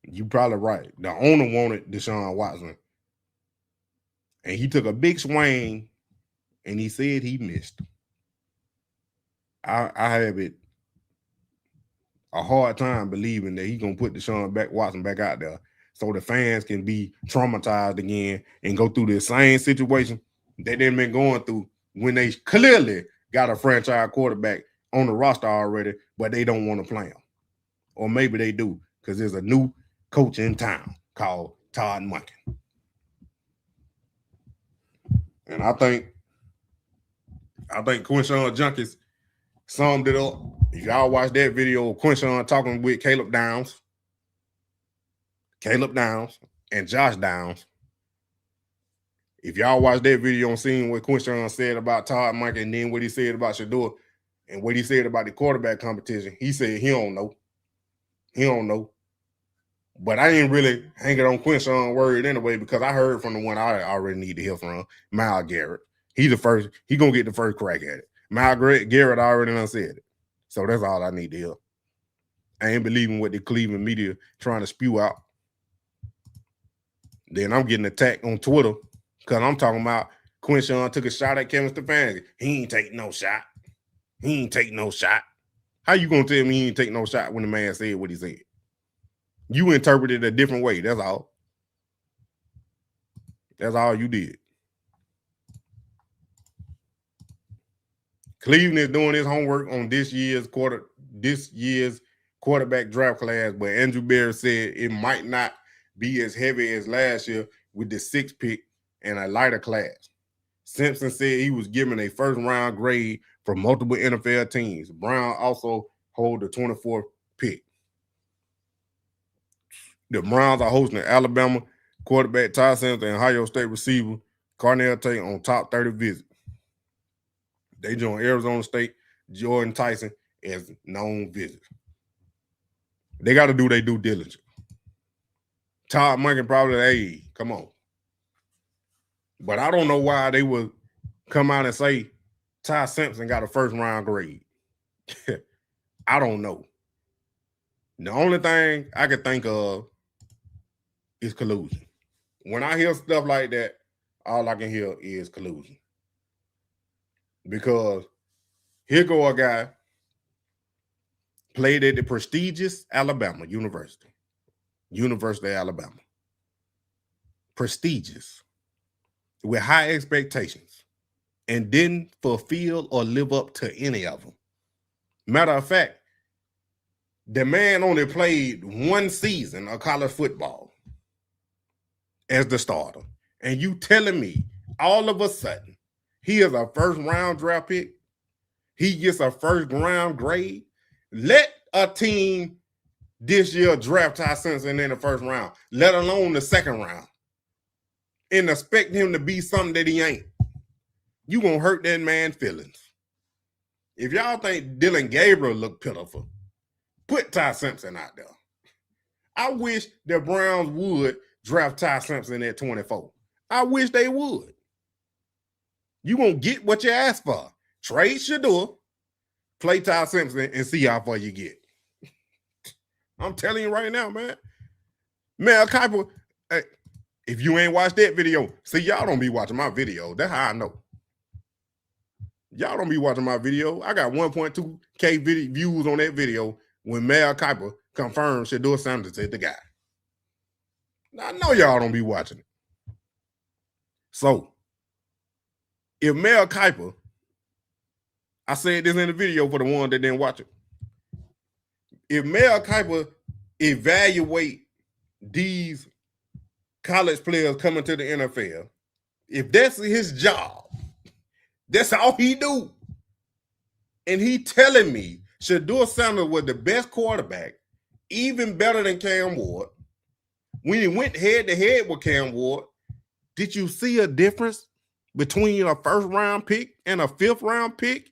Speaker 1: You probably right. The owner wanted Deshaun Watson. And he took a big swing and he said he missed. I have it a hard time believing that he's going to put Deshaun Watson back out there so the fans can be traumatized again and go through the same situation that they've been going through when they clearly got a franchise quarterback on the roster already, but they don't want to play him. Or maybe they do because there's a new coach in town called Todd Monken. And I think Quinshawn Junkies summed it up. If y'all watch that video of Quinshawn talking with Caleb Downs and Josh Downs, if y'all watch that video and seen what Quinshawn said about Todd Monken and then what he said about Shedeur and what he said about the quarterback competition, he said he don't know. He don't know. But I ain't really hanging on Quinshawn's word anyway, because I heard from the one I already need to hear from, Myles Garrett. He going to get the first crack at it. Myles Garrett already done said it. So that's all I need to hear. I ain't believing what the Cleveland media trying to spew out. Then I'm getting attacked on Twitter because I'm talking about Quinshawn took a shot at Kevin Stefanski. He ain't take no shot. He ain't take no shot. How you going to tell me he ain't take no shot when the man said what he said? You interpreted it a different way. That's all. That's all you did. Cleveland is doing his homework on this year's quarterback draft class, but Andrew Berry said it might not be as heavy as last year with the 6th pick and a lighter class. Simpson said he was given a first-round grade from multiple NFL teams. Brown also hold the 24th pick. The Browns are hosting Alabama quarterback Ty Simpson and Ohio State receiver Cornell Tate on top 30 visit. They join Arizona State Jordan Tyson as known visit. They got to do their due diligence. Todd Monken probably, hey, come on. But I don't know why they would come out and say Ty Simpson got a first-round grade. I don't know. The only thing I can think of is collusion. When I hear stuff like that, all I can hear is collusion. Because here go a guy, played at the prestigious Alabama University of Alabama. Prestigious, with high expectations, and didn't fulfill or live up to any of them. Matter of fact, the man only played one season of college football as the starter. And you telling me all of a sudden he is a first-round draft pick? He gets a first-round grade? Let a team this year draft Ty Simpson in the first round, let alone the second round, and expect him to be something that he ain't. You gonna hurt that man's feelings. If y'all think Dylan Gabriel look pitiful, put Ty Simpson out there. I wish the Browns would draft Ty Simpson at 24. I wish they would. You gonna get what you asked for. Trade Shedeur, play Ty Simpson, and see how far you get. I'm telling you right now, man. Mel Kiper, hey, if you ain't watched that video, see, y'all don't be watching my video. That's how I know. Y'all don't be watching my video. I got 1.2K views on that video when Mel Kiper confirmed Shedeur Sanders is the guy. Now, I know y'all don't be watching it. So, if Mel Kiper, I said this in the video for the one that didn't watch it. If Mel Kiper evaluate these college players coming to the NFL, if that's his job, that's all he do. And he telling me Shedeur Sanders was the best quarterback, even better than Cam Ward. When he went head-to-head with Cam Ward, did you see a difference between a first-round pick and a fifth-round pick?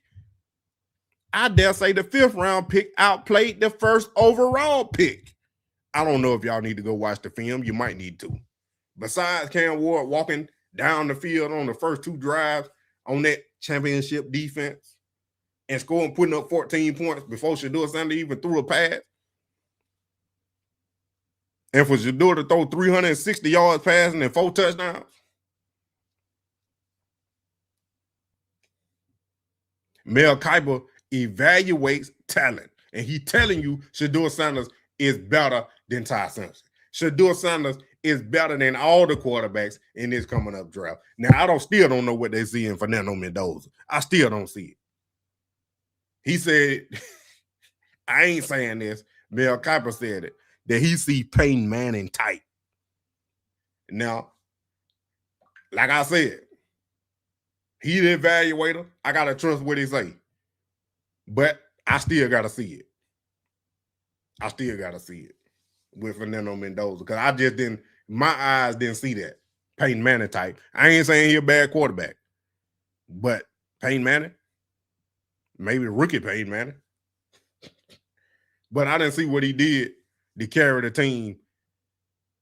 Speaker 1: I dare say the fifth-round pick outplayed the first overall pick. I don't know if y'all need to go watch the film. You might need to. Besides Cam Ward walking down the field on the first 2 drives on that championship defense and scoring, putting up 14 points before Shedeur Sanders even threw a pass. And for Shedeur to throw 360 yards passing and 4 touchdowns. Mel Kiper evaluates talent, and he telling you Shedeur Sanders is better than Ty Simpson. Shedeur Sanders is better than all the quarterbacks in this coming up draft. Now, I still don't know what they see in Fernando Mendoza. I still don't see it. He said, I ain't saying this, Mel Kiper said it, that he see Peyton Manning tight. Now, like I said, he the evaluator. I got to trust what he say. But I still got to see it. I still got to see it with Fernando Mendoza because I just didn't, my eyes didn't see that. Peyton Manning type. I ain't saying he's a bad quarterback, but Peyton Manning, maybe rookie Peyton Manning. But I didn't see what he did to carry the team,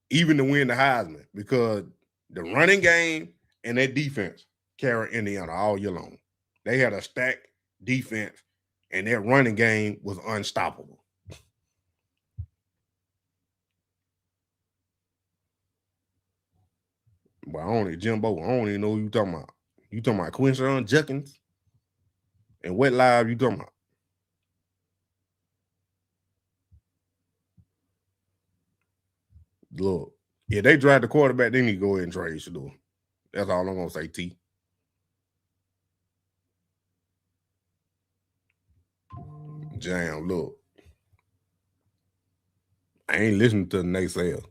Speaker 1: even to win the Heisman, because the running game and that defense carried Indiana all year long. They had a stacked defense, and that running game was unstoppable. But I don't even know who you talking about. You talking about Quinshon Judkins? And what live you talking about? Look, if they draft the quarterback, they need to go ahead and trade Shedeur. That's all I'm gonna say, T. Jam, look. I ain't listening to the naysayers.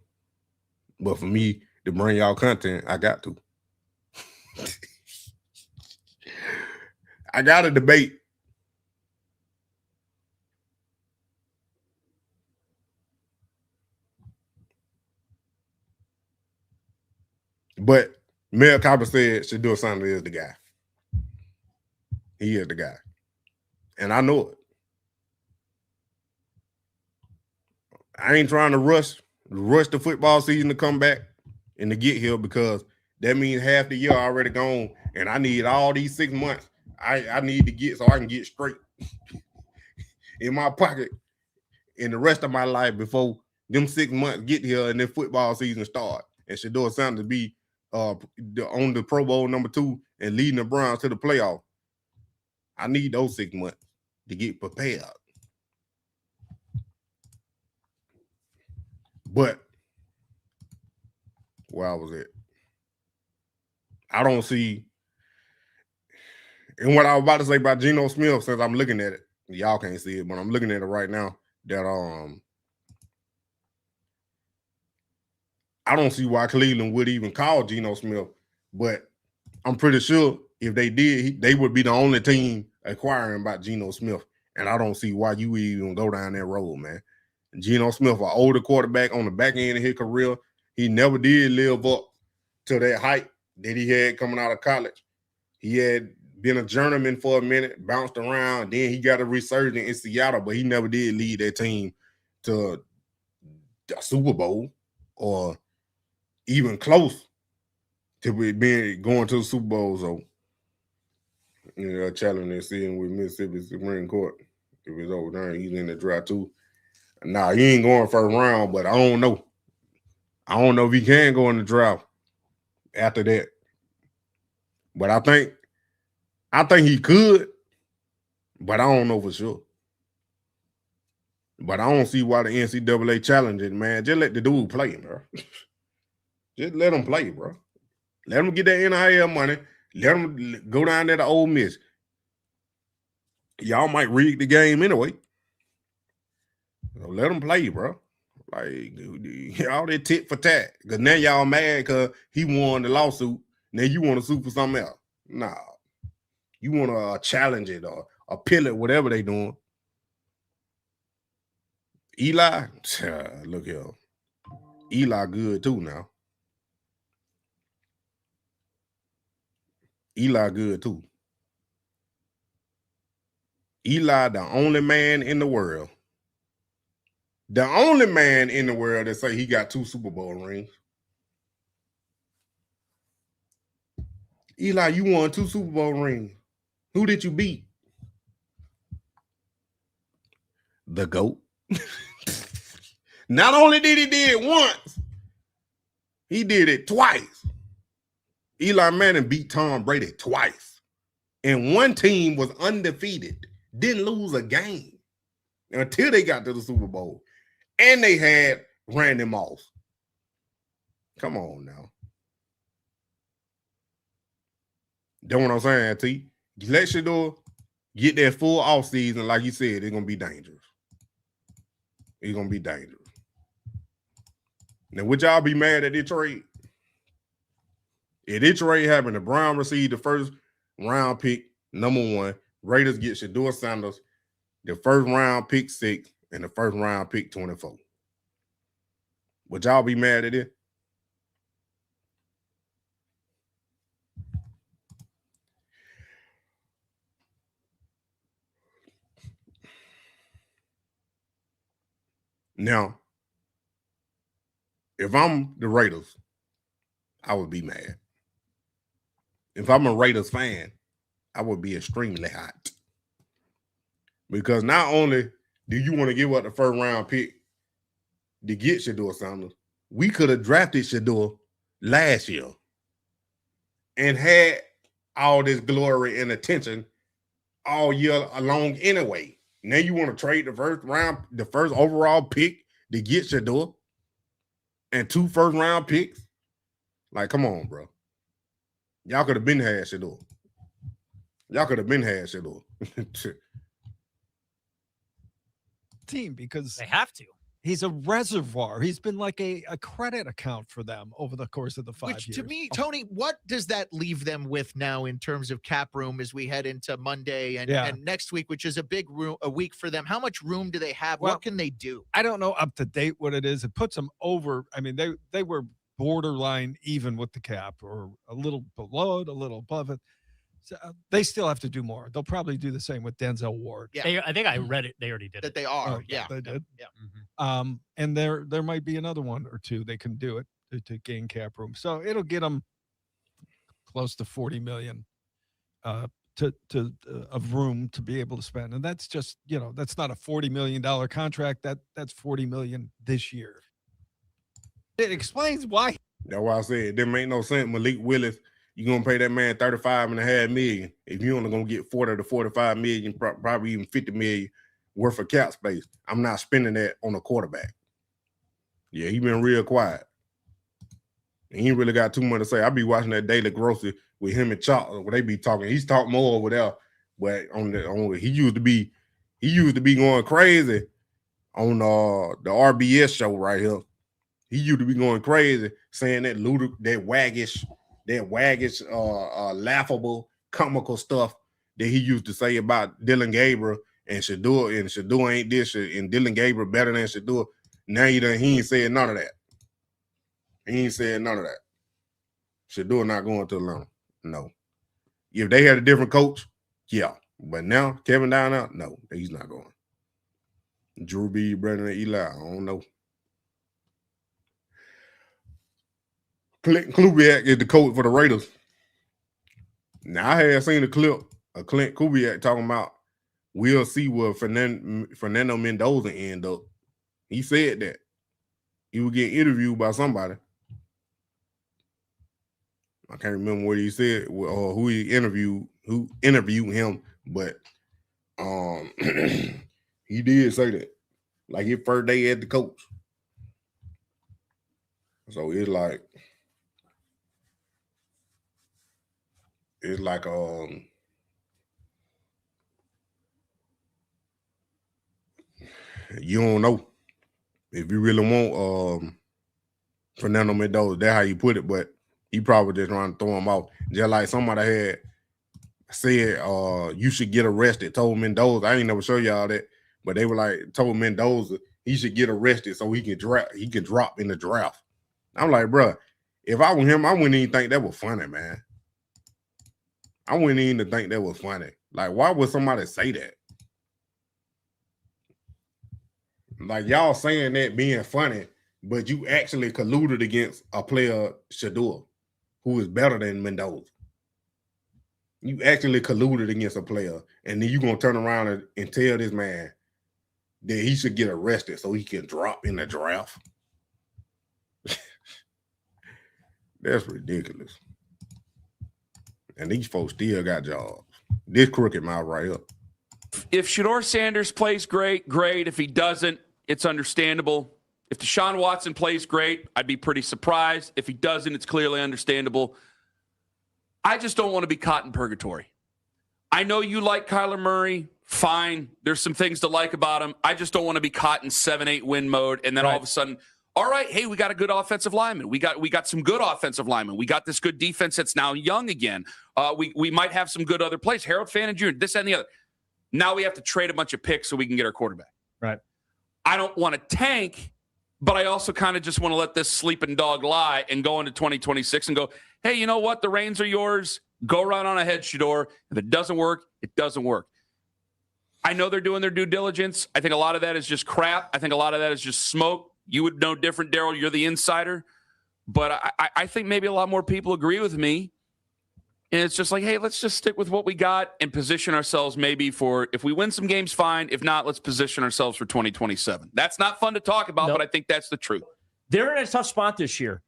Speaker 1: But for me to bring y'all content, I got to. I got a debate. But Mel Copper said Shedeur Sanders is the guy. He is the guy. And I know it. I ain't trying to rush the football season to come back and to get here because that means half the year already gone. And I need all these 6 months I need to get so I can get straight in my pocket in the rest of my life before them 6 months get here and then football season start. And Shedeur Sanders be on the Pro Bowl #2 and leading the Browns to the playoff. I need those 6 months to get prepared. But where was it? I don't see. And what I was about to say about Geno Smith, since I'm looking at it, y'all can't see it, but I'm looking at it right now. That I don't see why Cleveland would even call Geno Smith, but I'm pretty sure if they did, they would be the only team acquiring about Geno Smith. And I don't see why you would even go down that road, man. Geno Smith, an older quarterback on the back end of his career, he never did live up to that height that he had coming out of college. He had been a journeyman for a minute, bounced around, then he got a resurgence in Seattle, but he never did lead that team to the Super Bowl or even close to being going to the Super Bowl. So, you know, challenge that seeing with Mississippi Supreme Court. If it's over there, he's in the draft too. Nah, he ain't going first round, but I don't know. I don't know if he can go in the draft after that. But I think he could, but I don't know for sure. But I don't see why the NCAA challenge it, man. Just let the dude play, bro. Just let him play, bro. Let him get that NIL money. Let him go down there to Ole Miss. Y'all might rig the game anyway. So let him play, bro. Like, all that tit for tat. Because now y'all mad because he won the lawsuit. Now you want to sue for something else. Nah. You want to challenge it or appeal it, whatever they doing. Eli, look here. Eli good too now. Eli good too. Eli, the only man in the world. The only man in the world that say he got 2 Super Bowl rings. Eli, you won 2 Super Bowl rings. Who did you beat? The GOAT. Not only did he did it once, he did it twice. Eli Manning beat Tom Brady twice. And one team was undefeated, didn't lose a game until they got to the Super Bowl. And they had Randy Moss. Come on now. That's what I'm saying, T. Let Shedeur get that full offseason, like you said, it's going to be dangerous. It's going to be dangerous. Now, would y'all be mad at this trade? If this trade happened, the Browns received the first round pick, #1. Raiders get Shedeur Sanders the first round pick 6 and the first round pick 24. Would y'all be mad at it? Now, if I'm the Raiders, I would be mad. If I'm a Raiders fan, I would be extremely hot. Because not only do you want to give up the first round pick to get Shedeur Sanders, we could have drafted Shedeur last year and had all this glory and attention all year long anyway. Now you want to trade the first overall pick to get Shedeur and 2 first round picks? Like, come on, bro. Y'all could have been had Shedeur. Y'all could have been had Shedeur.
Speaker 4: Team, because
Speaker 5: they have to.
Speaker 4: He's a reservoir. He's been like a credit account for them over the course of the 5 years.
Speaker 5: Which, to me, Tony, what does that leave them with now in terms of cap room as we head into Monday and next week, which is a week for them? How much room do they have? What can they do?
Speaker 4: I don't know up to date what it is. It puts them over. I mean, they were borderline even with the cap, or a little below it, a little above it. So, they still have to do more. They'll probably do the same with Denzel Ward.
Speaker 5: Yeah,
Speaker 6: I think I read it. They already did
Speaker 5: that. They are.
Speaker 4: They did.
Speaker 5: Yeah.
Speaker 4: Mm-hmm. And there might be another one or two they can do it to gain cap room. So it'll get them close to $40 million of room to be able to spend, and that's just that's not a $40 million contract. That's $40 million this year. It explains why.
Speaker 1: That's why I said it didn't make no sense. Malik Willis, you're gonna pay that man $35.5 million. If you're only gonna get 40 to 45 million, probably even 50 million worth of cap space, I'm not spending that on a quarterback. Yeah, he been real quiet. And he ain't really got too much to say. I be watching that Daily Grocery with him and Chalk where they be talking. He's talking more over there, but he used to be going crazy on the RBS show right here. He used to be going crazy saying that waggish, laughable, comical stuff that he used to say about Dylan Gabriel and Shedeur ain't this shit, and Dylan Gabriel better than Shedeur. Now he ain't saying none of that. He ain't saying none of that. Shedeur not going to Atlanta. No. If they had a different coach, yeah. But now, Kevin down there, no, he's not going. Drew B, Brandon, and Eli, I don't know. Clint Kubiak is the coach for the Raiders. Now, I had seen a clip of Clint Kubiak talking about we'll see where Fernando Mendoza end up. He said that. He would get interviewed by somebody. I can't remember what he said or who interviewed him, but he did say that. Like his first day at the coach. So it's like you don't know if you really want Fernando Mendoza. That's how you put it, but he probably just trying to throw him off. Just like somebody had said you should get arrested, told Mendoza. I ain't never show y'all that, but they were like told Mendoza he should get arrested so he can drop in the draft. I'm like, bro, if I were him, I wouldn't even think that was funny, man. I wouldn't even think that was funny. Like, why would somebody say that? Like, y'all saying that being funny, but you actually colluded against a player, Shedeur, who is better than Mendoza. You actually colluded against a player, and then you going to turn around and tell this man that he should get arrested so he can drop in the draft. That's ridiculous. And these folks still got jobs. This crooked mouth right here.
Speaker 7: If Shedeur Sanders plays great, great. If he doesn't, it's understandable. If Deshaun Watson plays great, I'd be pretty surprised. If he doesn't, it's clearly understandable. I just don't want to be caught in purgatory. I know you like Kyler Murray. Fine. There's some things to like about him. I just don't want to be caught in 7-8 win mode. And then all of a sudden, all right, hey, we got a good offensive lineman. We got some good offensive linemen. We got this good defense that's now young again. We might have some good other plays. Harold Fannin Jr., this and the other. Now we have to trade a bunch of picks so we can get our quarterback.
Speaker 6: Right.
Speaker 7: I don't want to tank, but I also kind of just want to let this sleeping dog lie and go into 2026 and go, hey, you know what? The reins are yours. Go right on ahead, Shedeur. If it doesn't work, it doesn't work. I know they're doing their due diligence. I think a lot of that is just crap. I think a lot of that is just smoke. You would know different, Daryl. You're the insider. But I think maybe a lot more people agree with me. And it's just like, hey, let's just stick with what we got and position ourselves maybe for, if we win some games, fine. If not, let's position ourselves for 2027. That's not fun to talk about, but I think that's the truth.
Speaker 6: They're in a tough spot this year.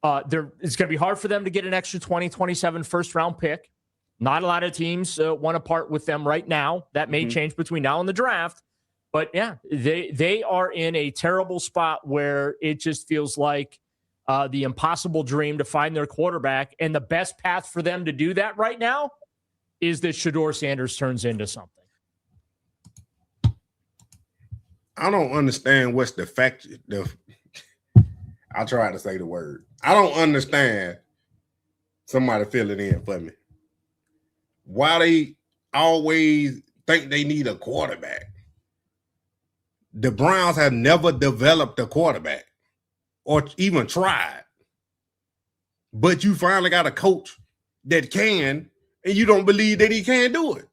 Speaker 6: It's going to be hard for them to get an extra 2027 first-round pick. Not a lot of teams want to part with them right now. That may change between now and the draft. But, yeah, they are in a terrible spot where it just feels like the impossible dream to find their quarterback. And the best path for them to do that right now is that Shedeur Sanders turns into something.
Speaker 1: I don't understand what's the fact. I tried to say the word. I don't understand. Somebody fill it in for me. Why they always think they need a quarterback? The Browns have never developed a quarterback or even tried. But you finally got a coach that can, and you don't believe that he can do it.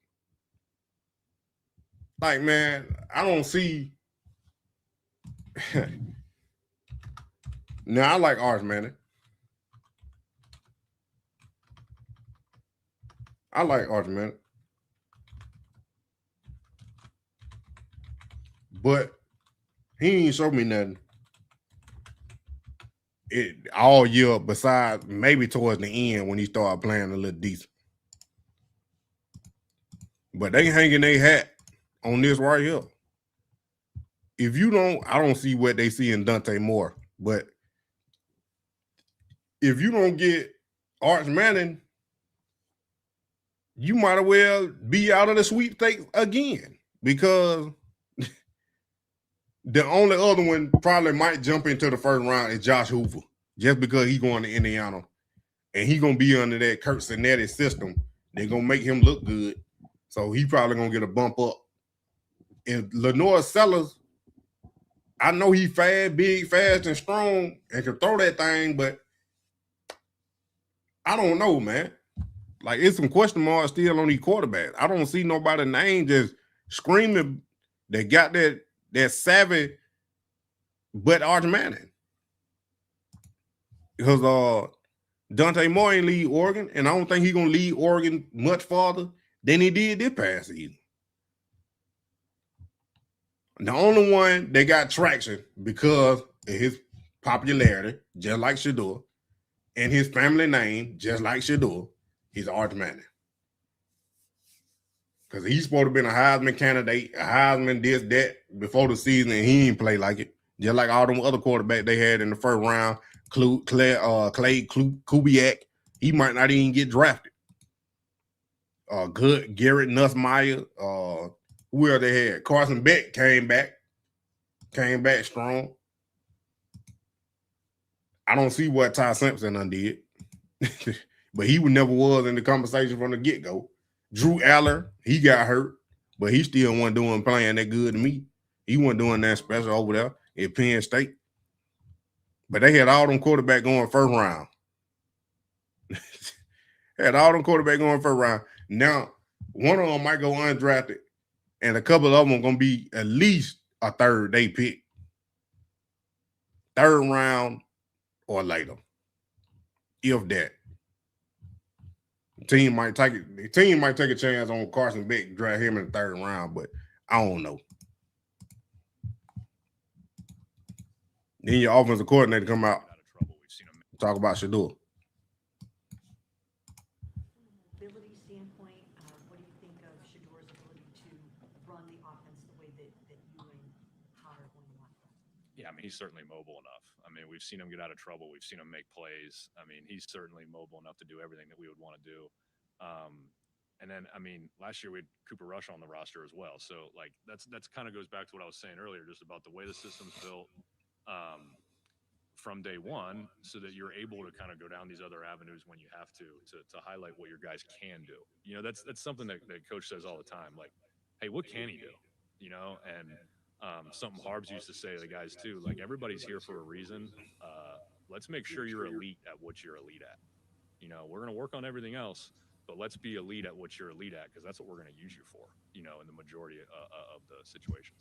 Speaker 1: Like, man, I don't see. Now, I like Arch Manning. I like Arch Manning. But he ain't showed me nothing all year besides maybe towards the end when he started playing a little decent. But they hanging their hat on this right here. If you don't, I don't see what they see in Dante Moore. But if you don't get Arch Manning, you might as well be out of the sweepstakes again, because the only other one probably might jump into the first round is Josh Hoover, just because he's going to Indiana and he's going to be under that Kurt Cinetti system. They're going to make him look good. So he probably going to get a bump up. And Lenore Sellers, I know he's fast, big, fast, and strong and can throw that thing, but I don't know, man. Like, it's some question marks still on these quarterbacks. I don't see nobody name just screaming that got that savvy but Arch Manning. Because Dante Moore ain't lead Oregon, and I don't think he's going to lead Oregon much farther than he did this past season. The only one that got traction because of his popularity, just like Shedeur, and his family name, just like Shedeur, is Arch Manning. Because he's supposed to have been a Heisman candidate, a Heisman this, that, before the season, and he ain't play like it. Just like all them other quarterbacks they had in the first round, Clay Kubiak, he might not even get drafted. Good Garrett Nussmeier, who else they had? Carson Beck came back strong. I don't see what Ty Simpson undid, but he never was in the conversation from the get-go. Drew Aller, he got hurt, but he still wasn't playing that good to me. He wasn't doing that special over there at Penn State. But they had all them quarterbacks going first round. Now, one of them might go undrafted, and a couple of them are going to be at least a third day pick. Third round or later. If that. The team might take a chance on Carson Beck, draft him in the third round, but I don't know. Then your offensive coordinator come out, talk about Shedeur.
Speaker 8: Ability standpoint, what do you think of Shedeur's ability to run the offense the way that you and Howard want to want?
Speaker 9: Yeah, I mean, he's certainly mobile enough. I mean, we've seen him get out of trouble. We've seen him make plays. I mean, he's certainly mobile enough to do everything that we would want to do. And then, I mean, last year we had Cooper Rush on the roster as well. So, like, that's kind of goes back to what I was saying earlier, just about the way the system's built from day one, so that you're able to kind of go down these other avenues when you have to highlight what your guys can do. You know, that's something that coach says all the time. Like, hey, what can he do? You know, and something Harbs used to say to the guys too, like everybody's here for a reason. Let's make sure you're elite at what you're elite at. You know, we're going to work on everything else, but let's be elite at what you're elite at because that's what we're going to use you for, you know, in the majority of the situations.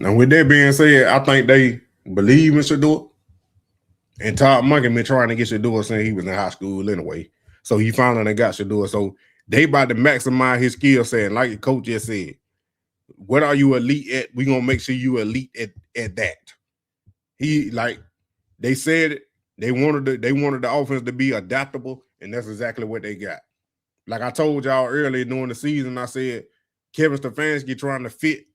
Speaker 1: Now, with that being said, I think they believe in Shedeur. And Todd Monken been trying to get Shedeur since he was in high school anyway. So he finally got Shedeur. So they about to maximize his skill set. And like the coach just said, what are you elite at? We're going to make sure you elite at that. He, like they said, they wanted the offense to be adaptable, and that's exactly what they got. Like I told y'all earlier during the season, I said Kevin Stefanski trying to fit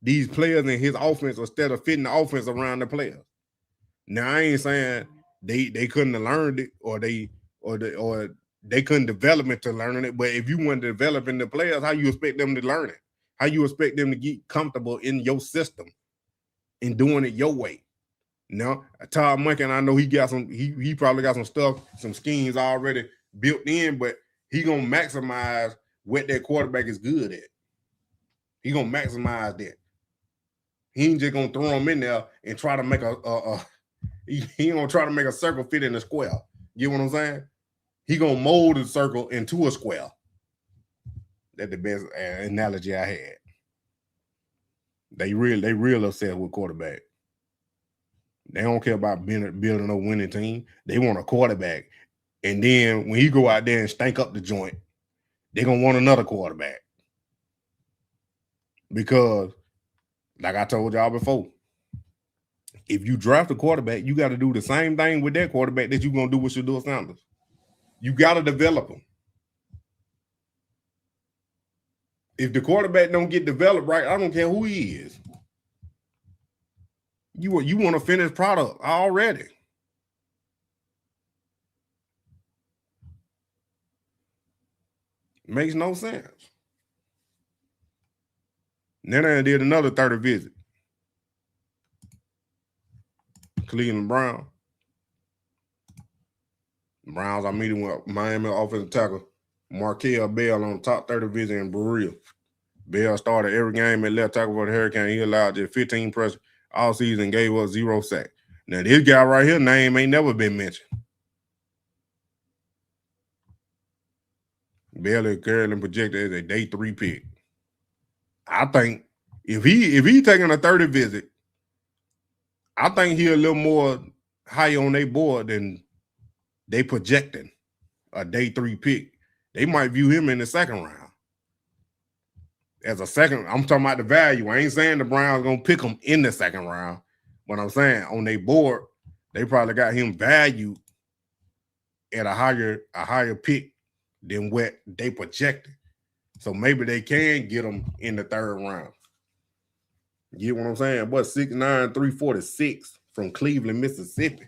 Speaker 1: these players in his offense instead of fitting the offense around the players. Now I ain't saying they couldn't have learned it or they couldn't develop into learning it, but if you want to develop in the players, how you expect them to learn it? How you expect them to get comfortable in your system and doing it your way? Now, Todd Monken, I know he got some. He probably got some stuff, some schemes already built in, but he gonna maximize what that quarterback is good at. He gonna maximize that. He ain't just gonna throw him in there and try to make he ain't gonna try to make a circle fit in a square. You know what I'm saying? He gonna mold the circle into a square. That's the best analogy I had. They real upset with quarterback. They don't care about building a winning team. They want a quarterback. And then when he go out there and stank up the joint, they're going to want another quarterback. Because, like I told y'all before, if you draft a quarterback, you got to do the same thing with that quarterback that you're going to do with Shedeur Sanders. You got to develop him. If the quarterback don't get developed right, I don't care who he is. You want a finished product already. Makes no sense. Then I did another 30 visit. Cleveland Browns. Browns are meeting with Miami offensive tackle Markel Bell on the top 30 visit in Berea. Bell started every game at left tackle for the Hurricane. He allowed just 15 pressures all season and gave us 0 sacks. Now, this guy right here, name ain't never been mentioned. Bell is currently projected as a day 3 pick. I think if he taking a 30 visit, I think he a little more high on their board than they projecting a day 3 pick. They might view him in the second round. As a second, I'm talking about the value. I ain't saying the Browns gonna pick him in the second round, but I'm saying on their board, they probably got him valued at a higher pick than what they projected. So maybe they can get him in the third round. You get what I'm saying? But 6'9", 346 from Cleveland, Mississippi.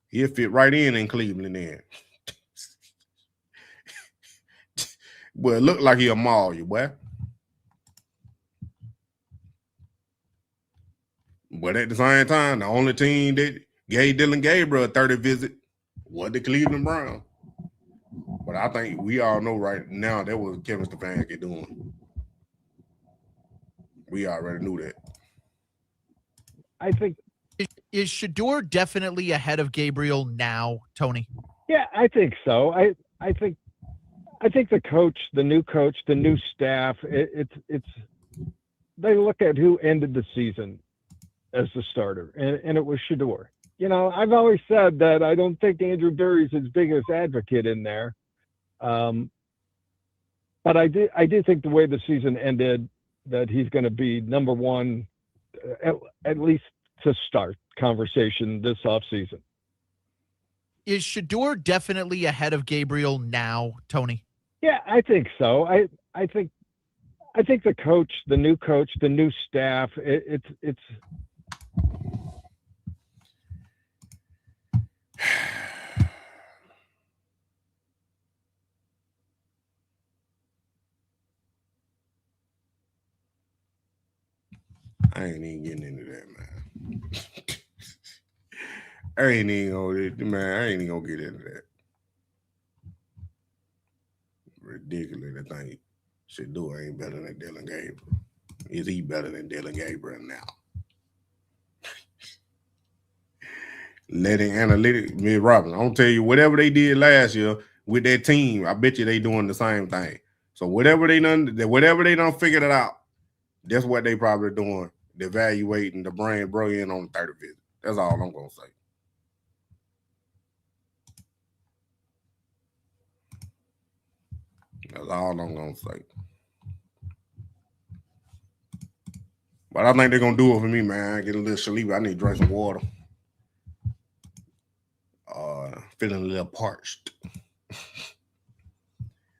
Speaker 1: He'll fit right in Cleveland then. But it look like he'll maul you, boy. But at the same time, the only team that gave Dylan Gabriel a 30 visit was the Cleveland Browns. But I think we all know right now that was Kevin Stefanski doing. We already knew that.
Speaker 3: I think
Speaker 5: is Shedeur definitely ahead of Gabriel now, Tony?
Speaker 4: Yeah, I think so. I think the coach, the new staff, it's they look at who ended the season as the starter, and it was Shedeur. You know, I've always said that I don't think Andrew Berry's his biggest advocate in there. But I do think the way the season ended, that he's going to be number one, at least to start conversation this offseason.
Speaker 5: Is Shedeur definitely ahead of Gabriel now, Tony?
Speaker 4: Yeah, I think so. I think the coach, the new staff, it's
Speaker 1: I ain't even getting into that, man. I ain't even gonna get into that. ridiculous to think Shedeur ain't better than Dillon Gabriel. Is he better than Dillon Gabriel now? Letting analytics, Ms. Robinson, I'm gonna tell you, whatever they did last year with that team, I bet you they doing the same thing. So whatever they done figured it out, that's what they probably doing, evaluating the brain brilliant on the 30th visit. That's all I'm gonna say. That's all I'm gonna say. But I think they're gonna do it for me, man. Get a little sleepy. I need to drink some water. Feeling a little parched.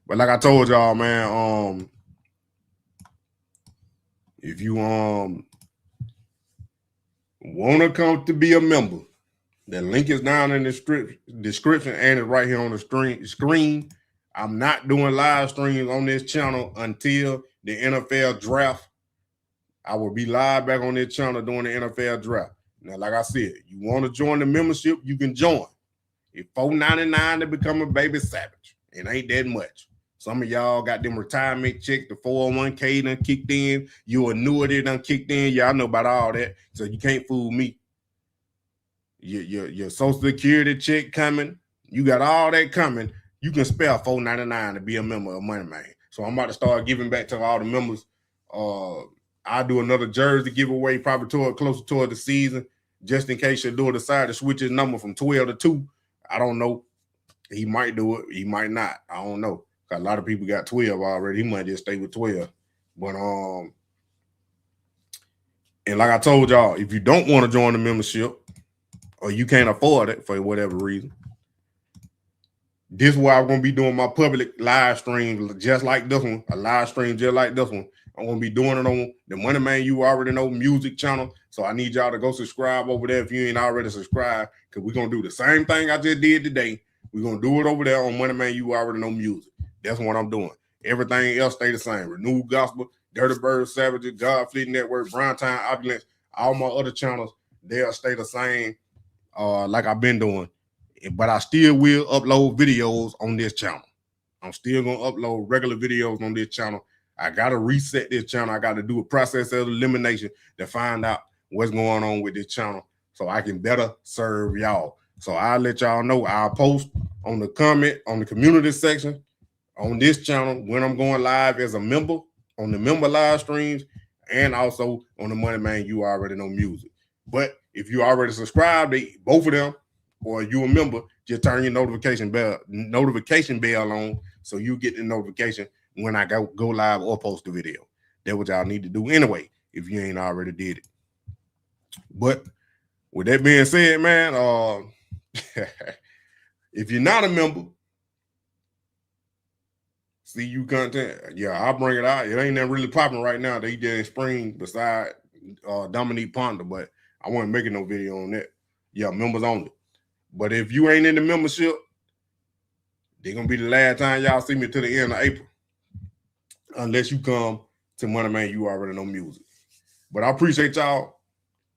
Speaker 1: But like I told y'all, man, if you want to come to be a member, the link is down in the description and it's right here on the screen. I'm not doing live streams on this channel until the NFL draft. I will be live back on this channel during the NFL draft. Now, like I said, you want to join the membership, you can join. It's $4.99 to become a baby savage. It ain't that much. Some of y'all got them retirement checks, the 401k done kicked in, your annuity done kicked in. Y'all know about all that, so you can't fool me. Your Social Security check coming, you got all that coming. You can spare $4.99 to be a member of Money Man. So I'm about to start giving back to all the members. I'll do another jersey giveaway probably closer toward the season, just in case Shedeur decide to switch his number from 12 to 2. I don't know. He might do it. He might not. I don't know. A lot of people got 12 already. He might just stay with 12. But and like I told y'all, if you don't want to join the membership or you can't afford it for whatever reason, this is why I'm going to be doing my public live stream just like this one, a live stream just like this one. I'm going to be doing it on the Money Man You Already Know music channel. So I need y'all to go subscribe over there if you ain't already subscribed, because we're going to do the same thing I just did today. We're going to do it over there on Money Man You Already Know music. That's what I'm doing. Everything else stay the same. Renewed Gospel, Dirty Bird Savages, God Fleet Network, Brown Time Opulence, all my other channels, they'll stay the same like I've been doing. But I still will upload videos on this channel. I'm still going to upload regular videos on this channel. I got to reset this channel. I got to do a process of elimination to find out what's going on with this channel so I can better serve y'all. So I'll let y'all know. I'll post on the comment, on the community section on this channel when I'm going live as a member on the member live streams and also on the Money Man You Already Know music. But if you already subscribed to both of them or you a member, just turn your notification bell on so you get the notification when I go live or post the video. That's what y'all need to do anyway, if you ain't already did it. But with that being said, man, if you're not a member, see you content, yeah, I'll bring it out. It ain't that really popping right now. They did in spring beside Dominique Ponder, but I wasn't making no video on that. Yeah, members only. But if you ain't in the membership, they're going to be the last time y'all see me to the end of April. Unless you come to Money Man You Already Know music. But I appreciate y'all.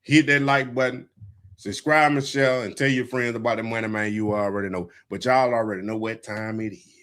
Speaker 1: Hit that like button. Subscribe and share and tell your friends about the Money Man You Already Know. But y'all already know what time it is.